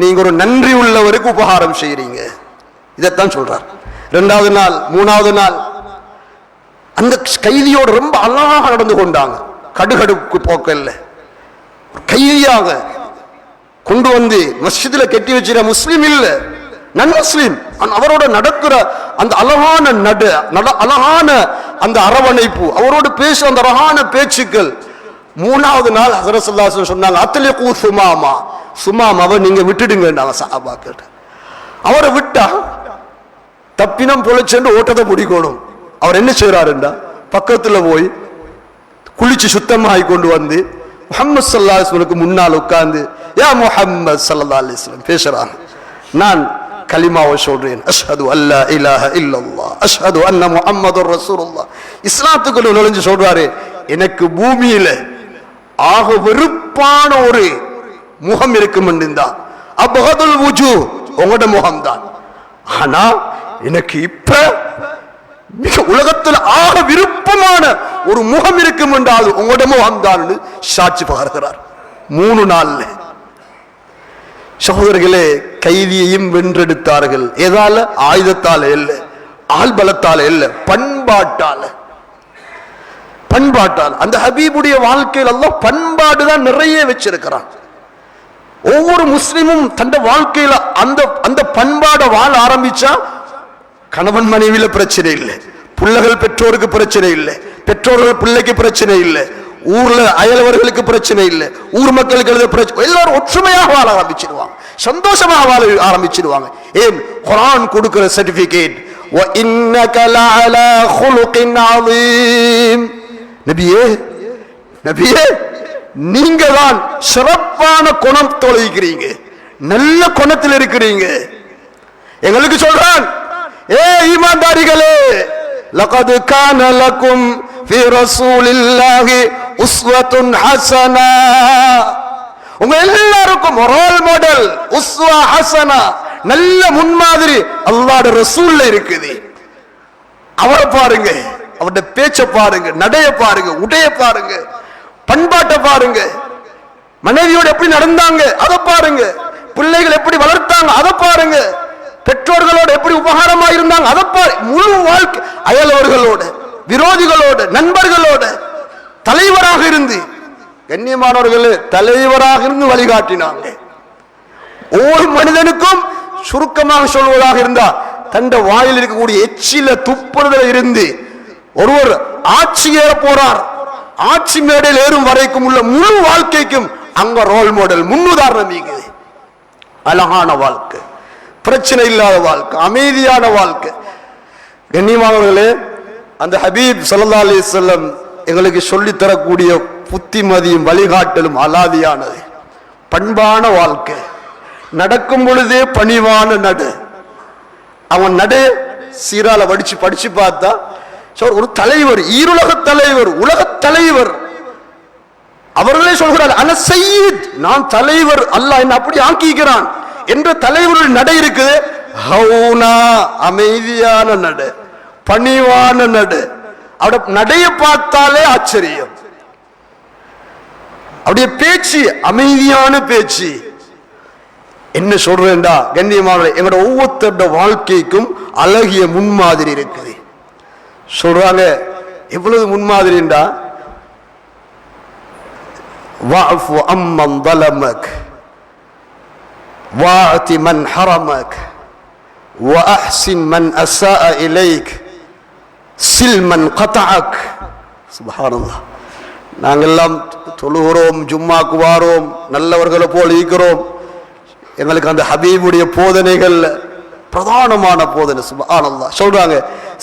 நீங்க ஒரு நன்றி உள்ளவருக்கு உபகாரம் செய்யறீங்க. இதைத்தான் சொல்றார். இரண்டாவது நாள் மூணாவது நாள் அந்த கைதியோடு ரொம்ப அழகாக நடந்து கொண்டாங்க. கடுகடுப்பு போக்கல்ல, கைதியாக கொண்டு வந்து மஸ்ஜிதுல கெட்டி வச்சிட முஸ்லிம் இல்ல, நன் முஸ்லிம். அவரோட நடக்கிற அந்த அழகான அழகான அந்த அரவணைப்பு, அவரோடு பேசுற அந்த அழகான பேச்சுக்கள். மூணாவது நாள் ஹஸரத் ஸல்லல்லாஹு அலைஹி வஸல்லம் சொன்னாங்க, அத்லிகு சுமாமா, சுமாமாவை நீங்க விட்டுடுங்கன்றாங்க சஹாபாக்கள். அவரை விட்டா தப்பினம் பொழைச்சென்று ஓட்டத்தை பிடிக்கணும். அவர் என்ன செய்யறாருண்டா, பக்கத்துல போய் குளிச்சு சுத்தமாகி கொண்டு வந்து முஹம்மது ஸல்லல்லாஹு அலைஹி வஸல்லம் முன்னால் உட்கார்ந்து யா முஹம்மது ஸல்லல்லாஹு அலைஹி வஸல்லம் பேசுறாங்க, நான் கலிமாவை சொல்றேன், அஷ்ஹது அல்லா இலாஹ இல்லல்லாஹ் அஷ்ஹது அன்ன முஹம்மதுர் ரசூலுல்லாஹ். இஸ்லாத்துக்குள்ள நுழைஞ்சு சொல்றாரு, எனக்கு பூமியில ஆக வெறுப்பான ஒரு முகம் இருக்கும் என்றா அபகதுல் வுஜூ உங்களோட முகம்தான். ஆனா எனக்கு இப்ப மிக உலகத்தில் ஆக விருப்பமான ஒரு முகம் இருக்கும் என்றால் உங்களோட முகம்தான் சாட்சி பகர்கிறார். 3 நாள்ல சகோதரர்களே கைதியையும் வென்றெடுத்தார்கள். எதால? ஆயுதத்தால இல்ல, ஆள் பலத்தால இல்ல, பண்பாட்டால. பண்பாட்டால் அந்த ஹபீபுடைய வாழ்க்கையில் அல்லாஹ் பண்பாடு தான் நிறைய வச்சிருக்கிறான். ஒவ்வொரு முஸ்லிமும் தன் வாழ்க்கையில அந்த அந்த பண்பாட வாழ ஆரம்பிச்சா கணவன் மனைவியில பிரச்சனை இல்லை, பிள்ளைகள் பெற்றோருக்கு பிரச்சனை இல்லை, பெற்றோர்கள் பிள்ளைக்கு பிரச்சனை இல்லை, ஊர்ல அயலவர்களுக்கு பிரச்சனை இல்லை, ஊர் மக்களுக்கு பிரச்சனை, எல்லாரும் ஒற்றுமையாக வாழ ஆரம்பிச்சிருவாங்க, சந்தோஷமாக வாழ ஆரம்பிச்சிருவாங்க. ஏன்? குர்ஆன் கொடுக்கிற சர்டிபிகேட், வ இன்னக லஅலா குலுகின் அதீம். நபியே, நபியே, நீங்க தான் சிறப்பான குணம் தொலைக்கிறீங்க, நல்ல குணத்தில் இருக்கிறீங்க. எங்களுக்கு சொல்றான், ஏ ஈமான்தாரிகளே, லகத் கான லகும் ஃபீ ரசூலில்லாஹி உஸ்வத்துன் ஹஸனா. உங்க எல்லாருக்கும் ரோல் மாடல், உஸ்வா ஹஸனா, நல்ல முன்மாதிரி அல்லாஹ்வுடைய ரசூல்ல இருக்குது. அவரை பாருங்க, அவருடைய பேச்ச பாருங்க, நடைய பாருங்க, உடைய பாருங்க, பண்பாட்டை பாருங்க, மனைவியோடு எப்படி நடந்தாங்க அதை பாருங்க, பிள்ளைகள் எப்படி வளர்த்தாங்க அதை பாருங்க, பெற்றோர்களோடு எப்படி உபகாரமா இருந்தாங்க அதை பாரு. முழு வாழ்க்கை அயலவர்களோட, விரோதிகளோட, நண்பர்களோட தலைவராக இருந்து, கண்ணியமானவர்களே, தலைவராக இருந்து வழிகாட்டினாங்க. ஒவ்வொரு மனிதனுக்கும் சுருக்கமாக சொல்வதாக இருந்தா, தந்த வாயில் இருக்கக்கூடிய எச்சில துப்புறதுல இருந்து ஒருவர் ஆட்சி ஏற போறார், ஆட்சி மேடையில் ஏறும் வரைக்கும் உள்ள முழு வாழ்க்கைக்கும் அங்க ரோல் மாடல், முன்னுதாரணம் இருக்குது. அழகான வாழ்க்கை, பிரச்சனை இல்லாத வாழ்க்கை, அமைதியான வாழ்க்கை. கண்ணியமானவர்களே, அந்த ஹபீப் ஸல்லல்லாஹு அலைஹி வஸல்லம் எங்களுக்கு சொல்லி தரக்கூடிய புத்திமதியும் வழிகாட்டலும் அலாதியானது. பண்பான வாழ்க்கை, நடக்கும் பொழுதே பணிவான நடு. அவன் நடு சீரால படிச்சு பார்த்தா ஒரு தலைவர், ஈருலக தலைவர், உலக தலைவர். அவர்களே சொல்கிறார், அன சய்யித், நான் தலைவர், அல்லாஹ் என்ன அப்படி ஆக்கிக்கிறான் என்ற தலைவருடைய நடை இருக்குது. ஹவுனா, அமைதியான நடு, பணிவான நடு. அவருடைய நடைய பார்த்தாலே ஆச்சரியம். அவருடைய பேச்சு அமைதியான பேச்சு. என்ன சொல்றேன்டா கண்ணியமான, எங்களோட ஒவ்வொருத்தருடைய வாழ்க்கைக்கும் அழகிய முன்மாதிரி இருக்குது. சொல்றாங்க, எவ்வளவு முன்மாதிரிண்டா, வஅஃபு அம்மன் ظلمك وأعط من حرمك وأحسن من أساء إليك صل من قطعك. சுப்ஹானல்லாஹ். நாங்கெல்லாம் தொழுகிறோம், ஜும்மாக்கு வாரோம், நல்லவர்களை போல் இருக்கிறோம். எங்களுக்கு அந்த ஹபீபுடைய போதனைகள் பிரதானமான போதனை. சுப்ஹானல்லாஹ். சொல்றாங்க,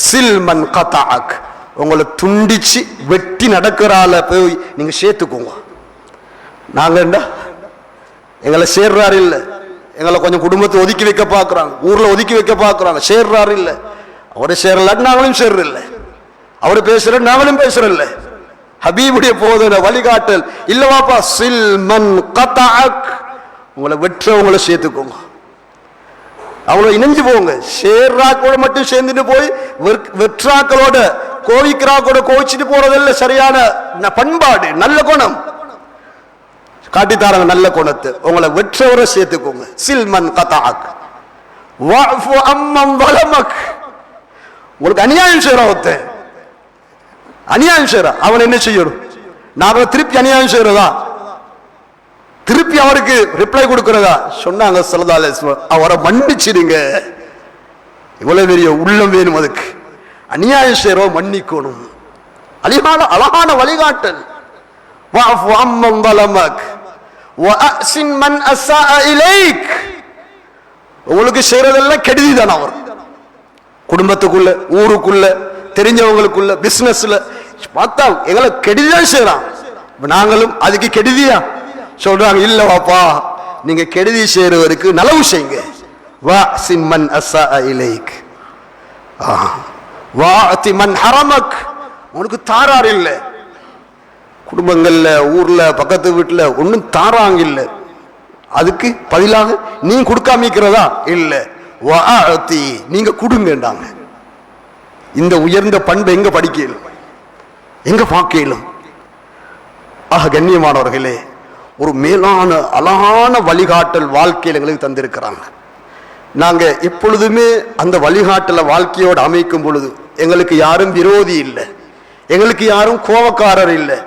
சில்மன் கதாக், உங்களை துண்டிச்சு வெட்டி நடக்கிறால போய் நீங்க சேர்த்துக்கோங்க. நாங்க என்ன எங்களை சேர்றாரு இல்ல, எங்களை கொஞ்சம் குடும்பத்தை ஒதுக்கி வைக்க பாக்குறாங்க, ஊர்ல ஒதுக்கி வைக்க பாக்குறாங்க, சேர்றாரு இல்ல. அவரை சேரல நாங்களும் சேர்ற இல்லை, அவரு பேசுற நாங்களும் பேசுற இல்ல. ஹபீபுடைய போதனை வழிகாட்டல் இல்லவாப்பா, சில்மன் கதாக், உங்களை வெற்றவங்களை சேர்த்துக்கோங்க, அவங்கள இணைஞ்சு போங்க. சேர்றாக்களோட மட்டும் சேர்ந்துட்டு போய் வெற்றாக்களோட கோவிக்கிறாக்களோட கோவிச்சுட்டு போறதில்ல சரியான பண்பாடு, நல்ல குணம் காட்டித்தாராங்க. நல்ல குணத்தை உங்களை வெற்றவரை சேர்த்துக்கோங்க. சில்மன் கதாக் வஃபு அம்மன் வலமக், உங்களுக்கு அநியாயம் செய்யறான் ஒருத்தன், அநியாயம் செய்யறான், அவன் என்ன செய்யணும்? நாம திருப்பி அநியாயம் செய்யறதா, திருப்பி அவருக்கு ரிப்ளை கொடுக்கிறதா? சொன்னாங்க ஸல்லல்லாஹு அலைஹி வஸல்லம், அவரை மன்னிச்சிடுங்க. இவ்வளவு பெரிய உள்ளம் வேணும் அதுக்கு. அநியாயம் செய்யறோம் மன்னிக்கணும். அழகான வழிகாட்டல். வஃபு அம்மன் வலமக் வஅஹ்சின் மன் அஸாஅ இலைக், உங்களுக்கு செய்யறதெல்லாம் கெடுதி தான். அவர் குடும்பத்துக்குள்ள, ஊருக்குள்ள, தெரிஞ்சவங்களுக்குள்ள, பிசினஸ்ல பார்த்தா எங்களை கெடுதிதான் செய்யறான், நாங்களும் அதுக்கு கெடுதியா? சொல்றாங்க, இல்ல வாப்பா, நீங்க கெடுதி செய்யறவருக்கு நலவு செய்யுங்க. வஅஹ்சின் மன் அஸாஅ இலைக் வஅதி மன் ஹரமக், உனக்கு தாரார் இல்ல, குடும்பங்கள்ல, ஊர்ல, பக்கத்து வீட்டுல ஒன்னும் தாராங்க இல்ல, அதுக்கு பதிலாக நீங்க கொடுக்காமிக்கிறதா இல்ல, வஅதி நீங்க கொடுங்கன்றாங்க. இந்த உயர்ந்த பண்பை எங்க படிக்கலும், எங்க பார்க்கலும்? ஆக கண்ணியமானவர்களே, ஒரு மேலான அழகான வழிகாட்டல் வாழ்க்கையில் எங்களுக்கு தந்திருக்கிறாங்க. நாங்க எப்பொழுதுமே அந்த வழிகாட்டல வாழ்க்கையோடு அமைக்கும் பொழுது எங்களுக்கு யாரும் விரோதி இல்லை, எங்களுக்கு யாரும் கோபக்காரர் இல்லை,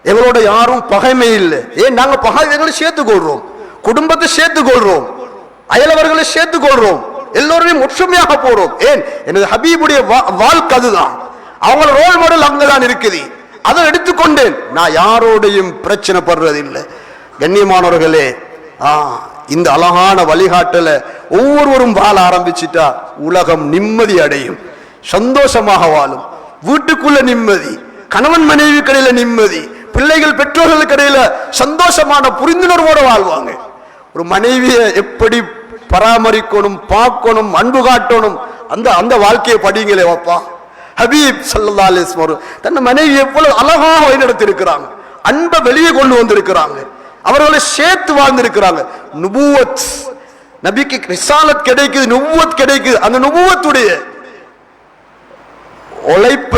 எங்களோட யாரும் பகைமை இல்லை. ஏன் நாங்க பகைவர்களை சேர்த்துக் கொள்றோம், குடும்பத்தை சேர்த்துக் கொள்றோம், அயலவர்களை சேர்த்துக் கொள்றோம், எல்லோரையும் ஒற்றுமையாக போறோம். ஏன்? எனது ஹபீபுடைய வாழ்க்கை அதுதான், அவங்களோட ரோல் மாடல் அங்கதான் இருக்குது. அதை எடுத்துக்கொண்டேன், நான் யாரோடையும் பிரச்சனை படுறது இல்லை. கண்ணியமானவர்களே, இந்த அழகான வழிகாட்டல ஒவ்வொருவரும் வாழ ஆரம்பிச்சுட்டா உலகம் நிம்மதி அடையும், சந்தோஷமாக வாழும். வீட்டுக்குள்ள நிம்மதி, கணவன் மனைவி கடையில நிம்மதி, பிள்ளைகள் பெற்றோர்களுக்கு இடையில சந்தோஷமான புரிந்துணர்வோடு வாழ்வாங்க. ஒரு மனைவியை எப்படி பராமரிக்கணும், பார்க்கணும், அன்பு காட்டணும், அந்த வாழ்க்கையை படிங்களே வாப்பா. ஹபீப் ஸல்லல்லாஹு அலைஹி வஸல்லம் தன் மனைவி எவ்வளவு அழகாக வழிநடத்திருக்கிறாங்க, அன்பை வெளியே கொண்டு வந்திருக்கிறாங்க, அவர்களை சேர்த்து வாழ்ந்திருக்கிறாங்க. நுபுவத், நபிக்கு ரிசாலத் கிடைக்குது, நுபுவத் கிடைக்குது. அந்த நுபுவத்துடைய உழைப்ப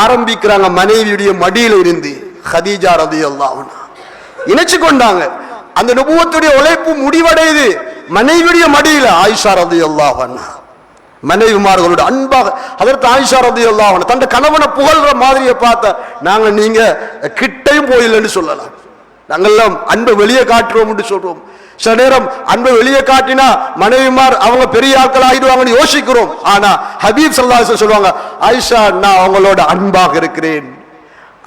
ஆரம்பிக்கிறாங்க மனைவியுடைய மடியில இருந்து. ஹதீஜா ரலியல்லாஹு அன்ஹா இணைச்சு கொண்டாங்க. அந்த நுபுவத்துடைய உழைப்பு முடிவடையுது மனைவியுடைய மடியில. ஆயிஷா ரலியல்லாஹு அன்ஹா மனைவிமார்களோட அன்பாக அதற்கு ஆயிஷா ரலியல்லாஹு அன்ஹா தன் கணவனை புகழ்ற மாதிரியை பார்த்தா நாங்க நீங்க கிட்டையும் போயில்லைன்னு சொல்லலாம். நாங்கெல்லாம் அன்பை வெளியே காட்டுறோம் என்று சொல்றோம். சில நேரம் அன்பை வெளியே காட்டினா மனைவிமார் அவங்க பெரிய ஆட்கள் ஆகிடுவாங்கன்னு யோசிக்கிறோம். ஆனா ஹபீப் ஸல்லல்லாஹு அலைஹி வஸல்லம் சொல்லுவாங்க, ஆயிஷா நான் அவங்களோட அன்பாக இருக்கிறேன்,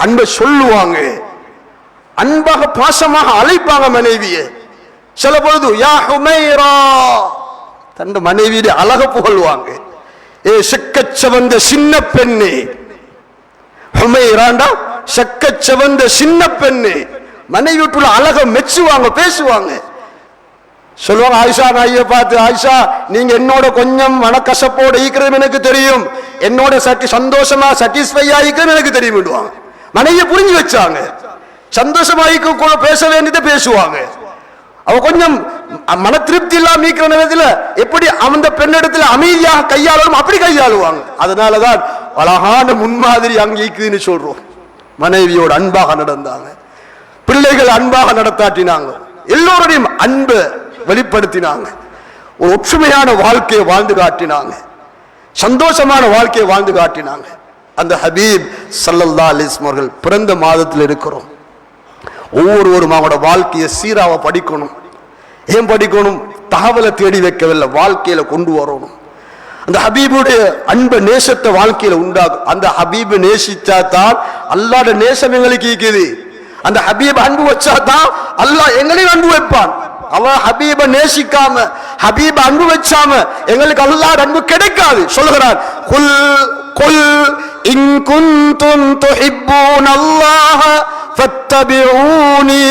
அன்பை சொல்லுவாங்க, அன்பாக பாசமாக அழைப்பாங்க மனைவியை. சில பொழுது யா ஹுமைரா தன் மனைவியை அழக புகழ்வாங்க. ஏ செக்கச்சவந்த சின்ன பெண்ணே, ஹுமைராண்டா செக்கச்சவந்த சின்ன பெண்ணே, மனைவி வீட்டுல அழக மெச்சுவாங்க, பேசுவாங்க. சொல்லுவாங்க ஆயிஷா நாயை பார்த்து, ஆயிஷா நீங்க என்னோட கொஞ்சம் மனக்கசப்போட ஈக்கிறது எனக்கு தெரியும், என்னோட சந்தோஷமா சாட்டிஸ்ஃபை ஆகிக்கிறது எனக்கு தெரியும் விடுவாங்க. மனைவியை புரிஞ்சு வச்சாங்க, சந்தோஷமாயிக்க கூட பேச வேண்டியதை பேசுவாங்க. அவ கொஞ்சம் மன திருப்தி இல்லாம நீக்கிற நேரத்தில் எப்படி அந்த பெண்ணிடத்துல அமைதியாக கையாளணும் அப்படி கையாளுவாங்க. அதனாலதான் அழகான முன்மாதிரி அங்கீக்குதுன்னு சொல்றோம். மனைவியோட அன்பாக நடந்தாங்க, பிள்ளைகள் அன்பாக நடத்தாட்டினாங்க, எல்லோருடையும் அன்பை வெளிப்படுத்தினாங்க, ஒரு ஒற்றுமையான வாழ்க்கையை வாழ்ந்து காட்டினாங்க, சந்தோஷமான வாழ்க்கையை வாழ்ந்து காட்டினாங்க. அந்த ஹபீப் ஸல்லல்லாஹு அலைஹி வஸல்லம் அவர்கள் பிறந்த மாதத்தில் இருக்கிறோம். ஒவ்வொருவரும் அவங்களோட வாழ்க்கையை சீராக படிக்கணும். ஏன் படிக்கணும்? தகவலை தேடி வைக்கவில்லை, வாழ்க்கையில கொண்டு வரணும். அந்த ஹபீபுடைய அன்பு நேசத்தை வாழ்க்கையில உண்டாகும். அந்த ஹபீபை நேசிச்சா தான் அல்லாஹ்ட நேசம் எங்களுக்கு இருக்குது. அந்த ஹபீப் அன்பு வச்சா தான் அல்லாஹ் எங்களையும் அன்பு வைப்பான். அவன் ஹபீப நேசிக்காம ஹபீப அன்பு வச்சாம எங்களுக்கு அல்லாஹ் அன்பு கிடைக்காது. சொல்லுகிறான், குல் குல் இன் குன்தும் துஹிப்பூனல்லாஹ ஃபத்தபிஊனி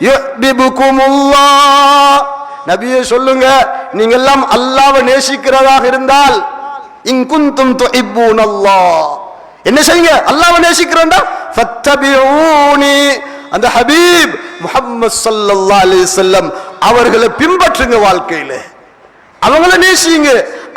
யுஹ்பிபுகுமுல்லாஹ். நபியே சொல்லுங்க, நீங்க எல்லாம் அல்லாஹ்வை நேசிக்கிறதாக இருந்தால், இன் குன்தும் துஹிப்பூனல்லாஹ், என்ன செய்யுங்க? அல்லாஹ்வை நேசிக்கிறேன்டா ஃபத்தபிஊனி, அந்த ஹபீப் முஹம்மது ஸல்லல்லாஹு அலைஹி வஸல்லம் அவர்களை பின்பற்றுங்க, வாழ்க்கையில அவங்கள நேசிங்க,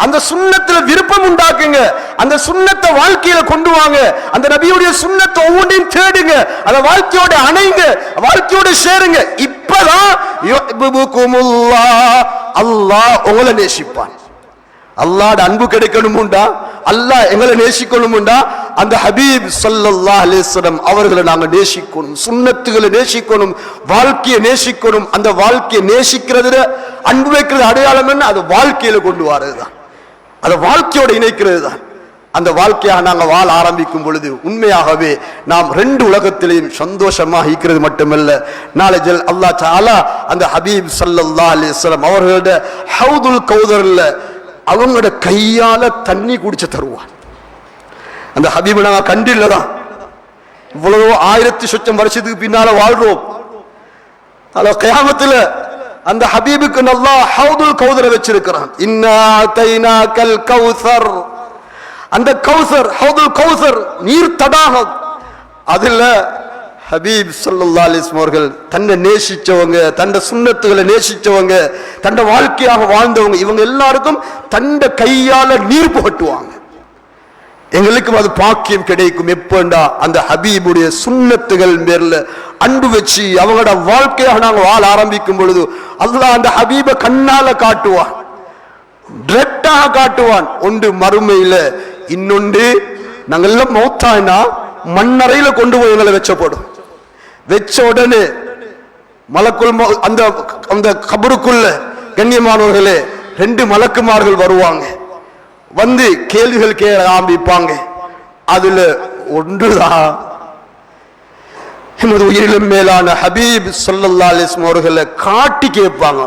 அந்த சுன்னத்துல விருப்பம் உண்டாக்குங்க, அந்த சுன்னத்தை வாழ்க்கையில கொண்டு வாங்க, அந்த நபியுடைய சுன்னத்தை ஒவ்வொன்றையும் தேடுங்க, அந்த வாழ்க்கையோட அணைங்க, வாழ்க்கையோட சேருங்க. இப்பதான் யுஹ்பிபுகுமுல்லாஹ், அல்லாஹ் உங்களை நேசிப்பான். அல்லாஹ்ட அன்பு கிடைக்கணும்டா, அல்லாஹ் எங்களை நேசிக்கணும்டா, அந்த ஹபீப் ஸல்லல்லாஹு அலைஹி வஸல்லம் அவர்களை நாங்க நேசிக்கணும், சுன்னத்துகளை நேசிக்கணும், வாழ்க்கையை நேசிக்கணும். அந்த வாழ்க்கையை நேசிக்கிறதுல அன்பு வைக்கிறது அடையாளம் என்ன? அது வாழ்க்கையில கொண்டு வரதுதான், அதை வாழ்க்கையோட இணைக்கிறது தான். அந்த வாழ்க்கையாக நாங்கள் வாழ ஆரம்பிக்கும் பொழுது உண்மையாகவே நாம் ரெண்டு உலகத்திலையும் சந்தோஷமாக இருக்கிறது மட்டுமல்ல, நாளைக்கு அல்லாஹ் தஆலா அந்த ஹபீப் ஸல்லல்லாஹு அலைஹி வஸல்லம் அவர்களோட ஹவுதுல் கௌதர்ல அவங்களோட கையால தண்ணி குடிச்சு தருவான். அந்த ஹபீபை நாங்க கண்டில்லதான், இவ்வளவு 1000 சொச்சம் வருஷத்துக்கு பின்னால வாழ்றோம். கியாமத்துல அந்த ஹபீபுக்கு அல்லாஹ் ஹவுதுல் கௌதரை வச்சிருக்கிறான். இன்னா அதைனாக்கல் கௌசர், அந்த கௌசர் ஹவுதுல் கௌசர் நீர் தடாகம், அதுல ஹபீப் ஸல்லல்லாஹு அலைஹி வஸல்லம் அவர்கள் தன்னை நேசிச்சவங்க, தன்னை சுன்னத்துகளை நேசிச்சவங்க, தன்னை வாழ்க்கையாக வாழ்ந்தவங்க, இவங்க எல்லாருக்கும் தன்னை கையால நீர் புகட்டுவாங்க. எங்களுக்கும் அது பாக்கியம் கிடைக்கும் எப்பண்டா அந்த ஹபீபுடைய சுன்னத்துகள் மேல அன்பு வச்சு அவங்களோட வாழ்க்கையாக நாங்கள் வாழ ஆரம்பிக்கும் பொழுது அல்லாஹ் அந்த ஹபீபை கண்ணால காட்டுவான், டிரெக்டாக காட்டுவான். ஒன்று மறுமையில, இன்னொன்று நாங்கள் எல்லாம் மௌத்தாயினா மண்ணறையில கொண்டு போய் எங்களை வச்சப்படும். வச்ச உடனே மலக்குள் அந்த அந்த கபருக்குள்ள கண்ணியமானவர்களே 2 மலக்குமார்கள் வருவாங்க, வந்து கேள்விகள் கேட்க ஆரம்பிப்பாங்க. அதுல ஒன்றுதான் எமது உயிரிலும் மேலான ஹபீப் ஸல்லல்லாஹு அலைஹி வஸல்லம் அவர்களை காட்டி கேட்பாங்க,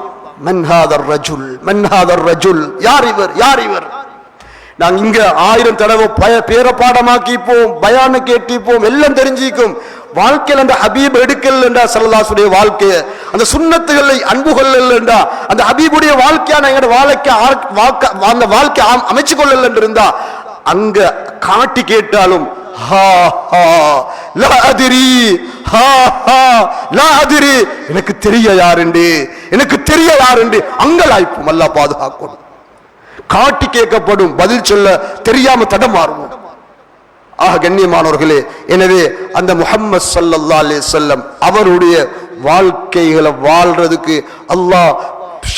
மன் ஹாதர் ரஜுல், மன் ஹாதர் ரஜுல், யார் இவர், யார் இவர்? நாங்க இங்க 1000 தடவை பேர பாடமாக்கிப்போம், பயான கேட்டிப்போம், எல்லாம் தெரிஞ்சிக்கும். வாழ்க்கையில் அந்த ஹபீப் எடுக்கலண்டா ஸல்லல்லாஹுடைய வாழ்க்கையை, அந்த சுன்னத்துகளை அன்பு கொள்ளலண்டா, அந்த ஹபீபுடைய வாழ்க்கையான எங்களோட அந்த வாழ்க்கை அமைச்சு கொள்ளல இருந்தா அங்க காட்டி கேட்டாலும் எனக்கு தெரிய யாருண்டு, எனக்கு தெரிய யாருண்டு அங்கலாய்ப்பும். அல்லாஹ் பாதுகாக்கணும். காட்டி கேட்கப்படும், பதில் சொல்ல தெரியாம தடமாறுவோம். ஆக கண்ணியமானவர்களே, எனவே அந்த முஹம்மது ஸல்லல்லாஹு அலைஹி வஸல்லம் அவருடைய வாழ்க்கைகளை வாழ்றதுக்கு அல்லாஹ்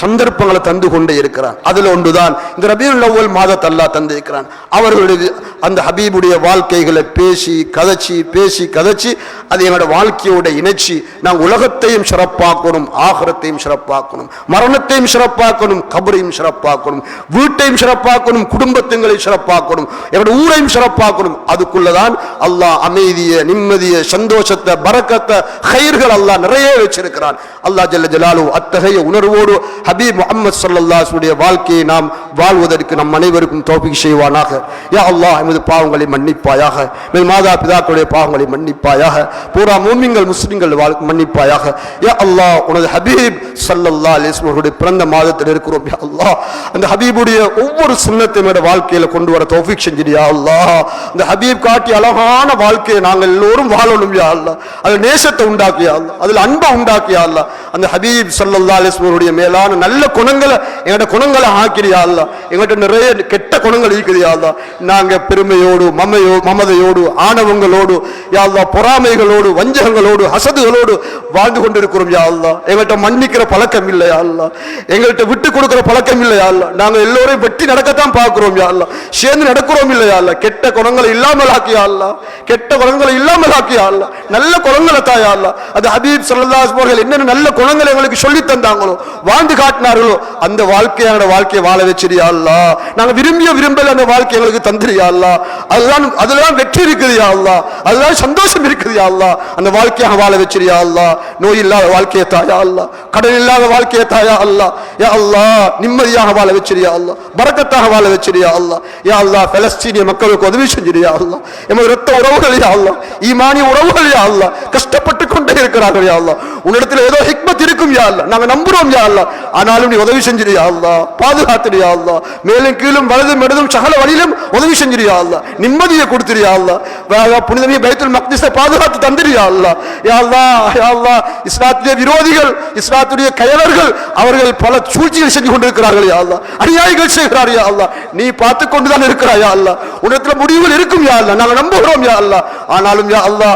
சந்தர்ப்பங்களை தந்து கொண்டே இருக்கிறான். அதுல ஒன்றுதான் இந்த ரபியுல் அவ்வல் மாதத்தை அல்லாஹ் தந்திருக்கிறான். அவர்களுடைய அந்த ஹபீபுடைய வாழ்க்கைகளை பேசி கதைச்சி அது எங்களோட வாழ்க்கையோட இணைச்சி நாங்கள் உலகத்தையும் சிறப்பாக்கணும், ஆகிரத்தையும் சிறப்பாக்கணும், மரணத்தையும் சிறப்பாக்கணும், கபரையும் சிறப்பாக்கணும், வீட்டையும் சிறப்பாக்கணும், குடும்பத்தையும் சிறப்பாக்கணும், எங்களோட ஊரையும் சிறப்பாக்கணும். அதுக்குள்ளதான் அல்லாஹ் அமைதியை, நிம்மதியை, சந்தோஷத்தை, பரக்கத்தை, கைர்கள் அல்லாஹ் நிறைய வச்சிருக்கிறான். அல்லாஹ் ஜல்ல ஜலாலுஹு அத்தகைய உணர்வோடு ஹபீப் முஹம்மது ஸல்லல்லாஹு அலைஹி வஸல்லம் வாழ்க்கையை நாம் வாழ்வதற்கு நம் அனைவருக்கும் தௌஃபீக் செய்வானாக. யா அல்லாஹ் எமது பாவங்களை மன்னிப்பாயாக, எமது மாதா பிதாக்களுடைய பாவங்களை மன்னிப்பாயாக, பூரா மூமின்கள் முஸ்லிம்கள் மன்னிப்பாயாக. யா அல்லாஹ் உனது ஹபீப் ஸல்லல்லாஹு அலைஹி வஸல்லம் அவருடைய பிறந்த மாதத்தில் இருக்கிறோம். யா அல்லாஹ் அந்த ஹபீபுடைய ஒவ்வொரு சுன்னத்தையும் வாழ்க்கையில கொண்டு வர தௌஃபீக் செஞ்சிடு. யா அல்லாஹ் அந்த ஹபீப் காட்டி அழகான வாழ்க்கையை நாங்கள் எல்லோரும் வாழணும். யா அல்லாஹ் அதில் நேசத்தை உண்டாக்கியா அல்லாஹ், அதில் அன்பை உண்டாக்கியா அல்லாஹ். அந்த ஹபீப் ஸல்லல்லாஹு அலைஹி வஸல்லம் அவருடைய மேலான நல்ல குணங்களை எங்கள்ட குணங்களை ஆக்கிறியா அல்லாஹ். எங்கள்கிட்ட நிறைய கெட்ட குணங்கள் இருக்குறியா அல்லாஹ். நாங்க பெருமையோடு மமதையோடு ஆணவங்களோடு யா அல்லாஹ் பொறாமைகளோடு வஞ்சகங்களோடு ஹசதுகளோடு வாழ்ந்து கொண்டிருக்கிறோம். யா அல்லாஹ் எங்கள்கிட்ட மன்னிக்கிற பழக்கம் இல்லையா அல்லாஹ், எங்கள்கிட்ட விட்டு கொடுக்கிற பழக்கம் இல்லையா அல்லாஹ். நாங்க எல்லோரையும் வெட்டி நடக்கத்தான் பார்க்கிறோம். யா அல்லாஹ் சேர்ந்து நடக்கிறோம் இல்லையா அல்லாஹ். கெட்ட குணங்களை இல்லாமல் ஆக்கியா அல்லாஹ், கெட்ட குணங்களை இல்லாமல் ஆக்கியா அல்லாஹ். நல்ல குணங்களை தாயா அல்லாஹ். அது ஹபீப் ஸல்லல்லாஹு அலைஹி வஸல்லம் என்னென்ன நல்ல குணங்களை எங்களுக்கு சொல்லி தந்தாங்களோ, வாழ்ந்து காட்டினார்களோ, அந்த வாழ்க்கையை வாழ வச்சிரியா அல்லாஹ். நாங்க விரும்பல அந்த வாழ்க்கை எங்களுக்கு தந்திரியா அல்லாஹ். அல்லாஹ். அதுதான் வெற்றி இருக்குது யா அல்லாஹ், அதுதான் சந்தோஷம் இருக்குது யா அல்லாஹ். அந்த வாழ்க்கையாக வாழ வச்சிரு யா அல்லாஹ். நோய் இல்லாத வாழ்க்கையை தாயா அல்லாஹ், கடன் இல்லாத வாழ்க்கையை தாயா அல்லாஹ். யா அல்லாஹ் நிம்மதியாக வாழ வச்சிரு யா அல்லாஹ், பரக்கத்தாக வாழ வச்சிரு யா அல்லாஹ். யா அல்லாஹ் பலஸ்தீனிய மக்களுக்கு உதவி செஞ்சிரு யா அல்லாஹ். எமது இரத்த உறவுகள் யா அல்லாஹ், ஈமானிய உறவுகள் யா அல்லாஹ் கஷ்டப்பட்டு கொண்டே இருக்கிறார்கள் யா அல்லாஹ். உன்னிடத்தில் ஏதோ ஹிக்மத் இருக்கும் யா அல்லாஹ், நாங்க நம்புறோம் யா அல்லாஹ். ஆனாலும் நீ உதவி செஞ்சிரு யா அல்லாஹ், பாதுகாத்துரு யா அல்லாஹ். மேலும் கீழும் வலதும் இடதும் சகல வழியிலும் உதவி செஞ்சிரு யா அல்லாஹ், நிம்மதியை கொடுத்துரு யா அல்லாஹ். புனிதமிய பைத்துல் மக்திஸை பாதுகாத்து தந்திரு யா அல்லாஹ். யா அல்லாஹ், யா அல்லாஹ் இஸ்லாத்துடைய விரோதிகள், இஸ்லாத்துடைய கயவர்கள் அவர்கள் பல சூழ்ச்சிகள் செஞ்சு கொண்டிருக்கிறார்கள் யா அல்லாஹ், அநியாயங்கள் செய்கிறார் யா அல்லாஹ். நீ பார்த்து கொண்டுதான் இருக்கிறாய் யா அல்லாஹ். உன்னிடத்துல முடிவுகள் இருக்கும் யா அல்லாஹ், நாங்கள் நம்புகிறோம் யா அல்லாஹ். ஆனாலும் யா அல்லாஹ்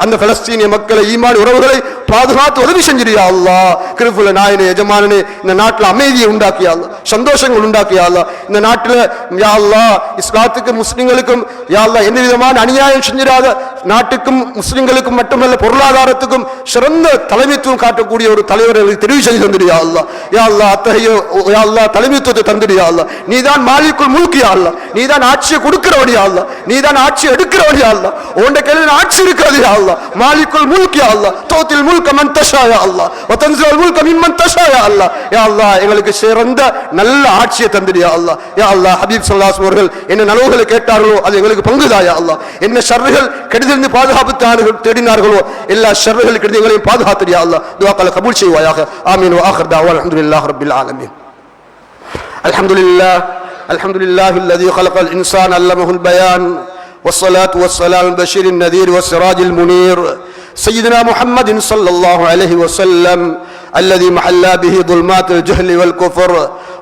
அந்த பலஸ்தீனிய மக்களை, ஈமான் உறவுகளை பாதுகாத்து உதவி செஞ்சிரு யா அல்லாஹ். கிருபுள்ள நாயனே, எஜமானனே, இந்த நாட்டில் அமைதியை உண்டாக்கியா அல்லாஹ், சந்தோஷங்கள் உண்டாக்கியா அல்லாஹ். இந்த நாட்டில் யா அல்லாஹ் இஸ்லாத்துக்கும் முஸ்லிம்களுக்கும் யா அல்லாஹ் எந்த விதமான அநியாயம் செஞ்சிடாத, நாட்டுக்கும் முஸ்லிம்களுக்கும் மட்டுமல்ல பொருளாதாரத்துக்கும் சிறந்த தலைமைத்துவம் காட்டக்கூடிய ஒரு தலைவரை தெரிவு செய்து தந்துடு யா அல்லாஹ். யா அல்லாஹ் அத்தகைய யா அல்லாஹ் தலைமைத்துவத்தை தந்துடு யா அல்லாஹ். நீதான் மாலிக்குல் முல்க் யா அல்லாஹ், நீதான் ஆட்சியை கொடுக்கிறவன் யா அல்லாஹ், நீதான் ஆட்சி எடுக்கிறவன் யா அல்லாஹ். உன்னுடைய கையில் ஆட்சி இருக்கிறது யா அல்லாஹ். மாலிக்குல் முல்க் யா அல்லாஹ், தூத்தில் முல்க மன் தஷா யா அல்லாஹ் வ தன்ஸிலுல் முல்க மிம்மன் தஷா யா அல்லாஹ். யா அல்லாஹ் எங்களுக்கு சிறந்த நல்ல ஆட்சியை தந்துடு யா அல்லாஹ். யா அல்லாஹ் ஹபீப் ஸல்லல்லாஹு அலைஹி அவர்கள் என்ன நலவுகளை கேட்டார்களோ அது எங்களுக்கு பங்குதா யா அல்லாஹ். என்ன ஷர்றுகள் கெடுதிலிருந்து பாதுகாப்பு தேடினார்களோ எல்லா ஷர்றுகள் கெடுதிகளையும் பாதுகாத்து யா அல்லாஹ். துஆக்களை கபூல் செய்வாயாக. ஆமீன். வ ஆகிர் தஅவானா அல்ஹம்துலில்லாஹி ரப்பில் ஆலமீன். அல்ஹம்துலில்லாஹ் الذي خلق الإنسان علمه البيان والصلاة والسلام البشير النذير والسراج المنير سيدنا محمد صلى الله عليه وسلم الذي محلى به ظلمات الجهل والكفر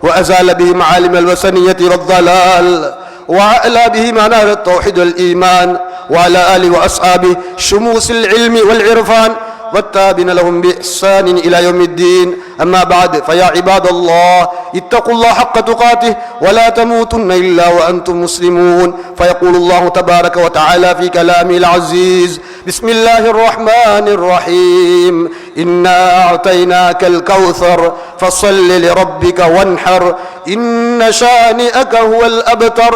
وأزال به معالم الوثنية والضلال وأعلى به منار التوحيد والإيمان وعلى آله وأصحابه شموس العلم والعرفان والتابعين لهم بإحسان إلى يوم الدين. أما بعد فيا عباد الله اتقوا الله حق تقاته ولا تموتن إلا وأنتم مسلمون. فيقول الله تبارك وتعالى في كلامه العزيز: بسم الله الرحمن الرحيم إنا أعطيناك الكوثر فصل لربك وانحر إن شانئك هو الأبتر.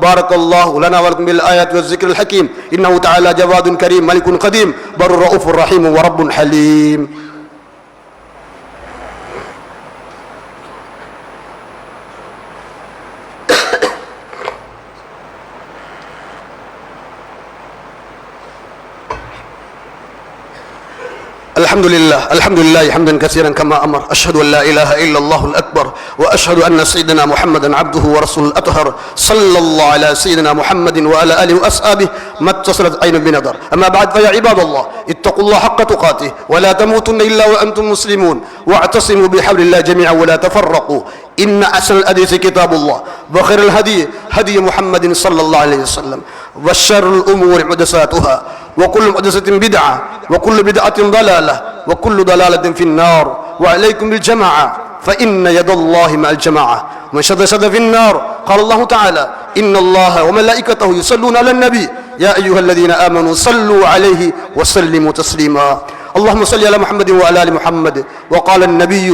بارك الله لنا ولكم بالآيات والذكر الحكيم. إنه تعالى جواد كريم ملك قديم بر رؤوف رحيم ورب حليم. الحمد لله حمدا كثيرا كما أمر. أشهد أن لا إله إلا الله الأكبر وأشهد أن سيدنا محمدا عبده ورسوله الأطهر. صلى الله على سيدنا محمد وعلى آله وأصحابه ما اتصلت عين بنظر. أما بعد فيا عباد الله اتقوا الله حق تقاته ولا تموتن إلا وأنتم مسلمون واعتصموا بحبل الله جميعا ولا تفرقوا. إن أحسن الحديث كتاب الله وخير الهدي هدي محمد صلى الله عليه وسلم وشر الأمور محدثاتها وكل محدثة بدعة وكل بدعة ضلالة وكل ضلالة في النار. وعليكم بالجماعة فإن يد الله مع الجماعة ومن شد في النار. قال الله تعالى: إن الله وملائكته يصلون على النبي يا أيها الذين آمنوا صلوا عليه وسلموا تسليما. اللهم صل على محمد وعلى آل محمد. وقال النبي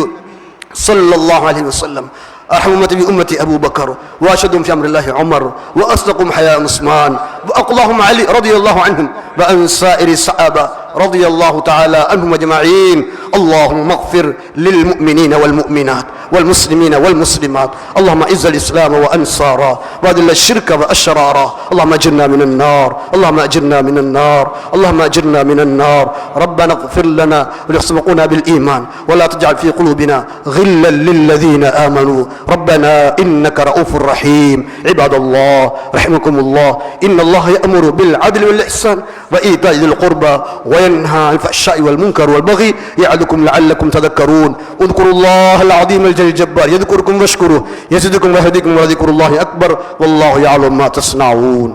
صلى الله عليه وسلم: أرحم أمتي بأمتي أبو بكر وأشهدهم في أمر الله عمر وأصدقهم حياء عثمان وأقلاهم علي رضي الله عنهم وعن سائر الصحابة رضي الله تعالى عنهم أجمعين. اللهم اغفر للمؤمنين والمؤمنات والمسلمين والمسلمات. اللهم اعز الإسلام وأنصاره وأذل الشرك وأشراره. اللهم أجرنا من النار، اللهم أجرنا من النار، اللهم أجرنا من النار. ربنا اغفر لنا وليسبقونا بالإيمان ولا تجعل في قلوبنا غلا للذين آمنوا ربنا إنك رؤوف رحيم. عباد الله رحمكم الله، إن الله يأمر بالعدل والإحسان وإيتاء ذي القربى وينهى عن الفحشاء والمنكر والبغي يعظكم لعلكم تذكرون. اذكروا الله العظيم الجليل الجبار يذكركم واشكروه يزدكم ويهديكم ولذكر الله أكبر والله يعلم ما تصنعون.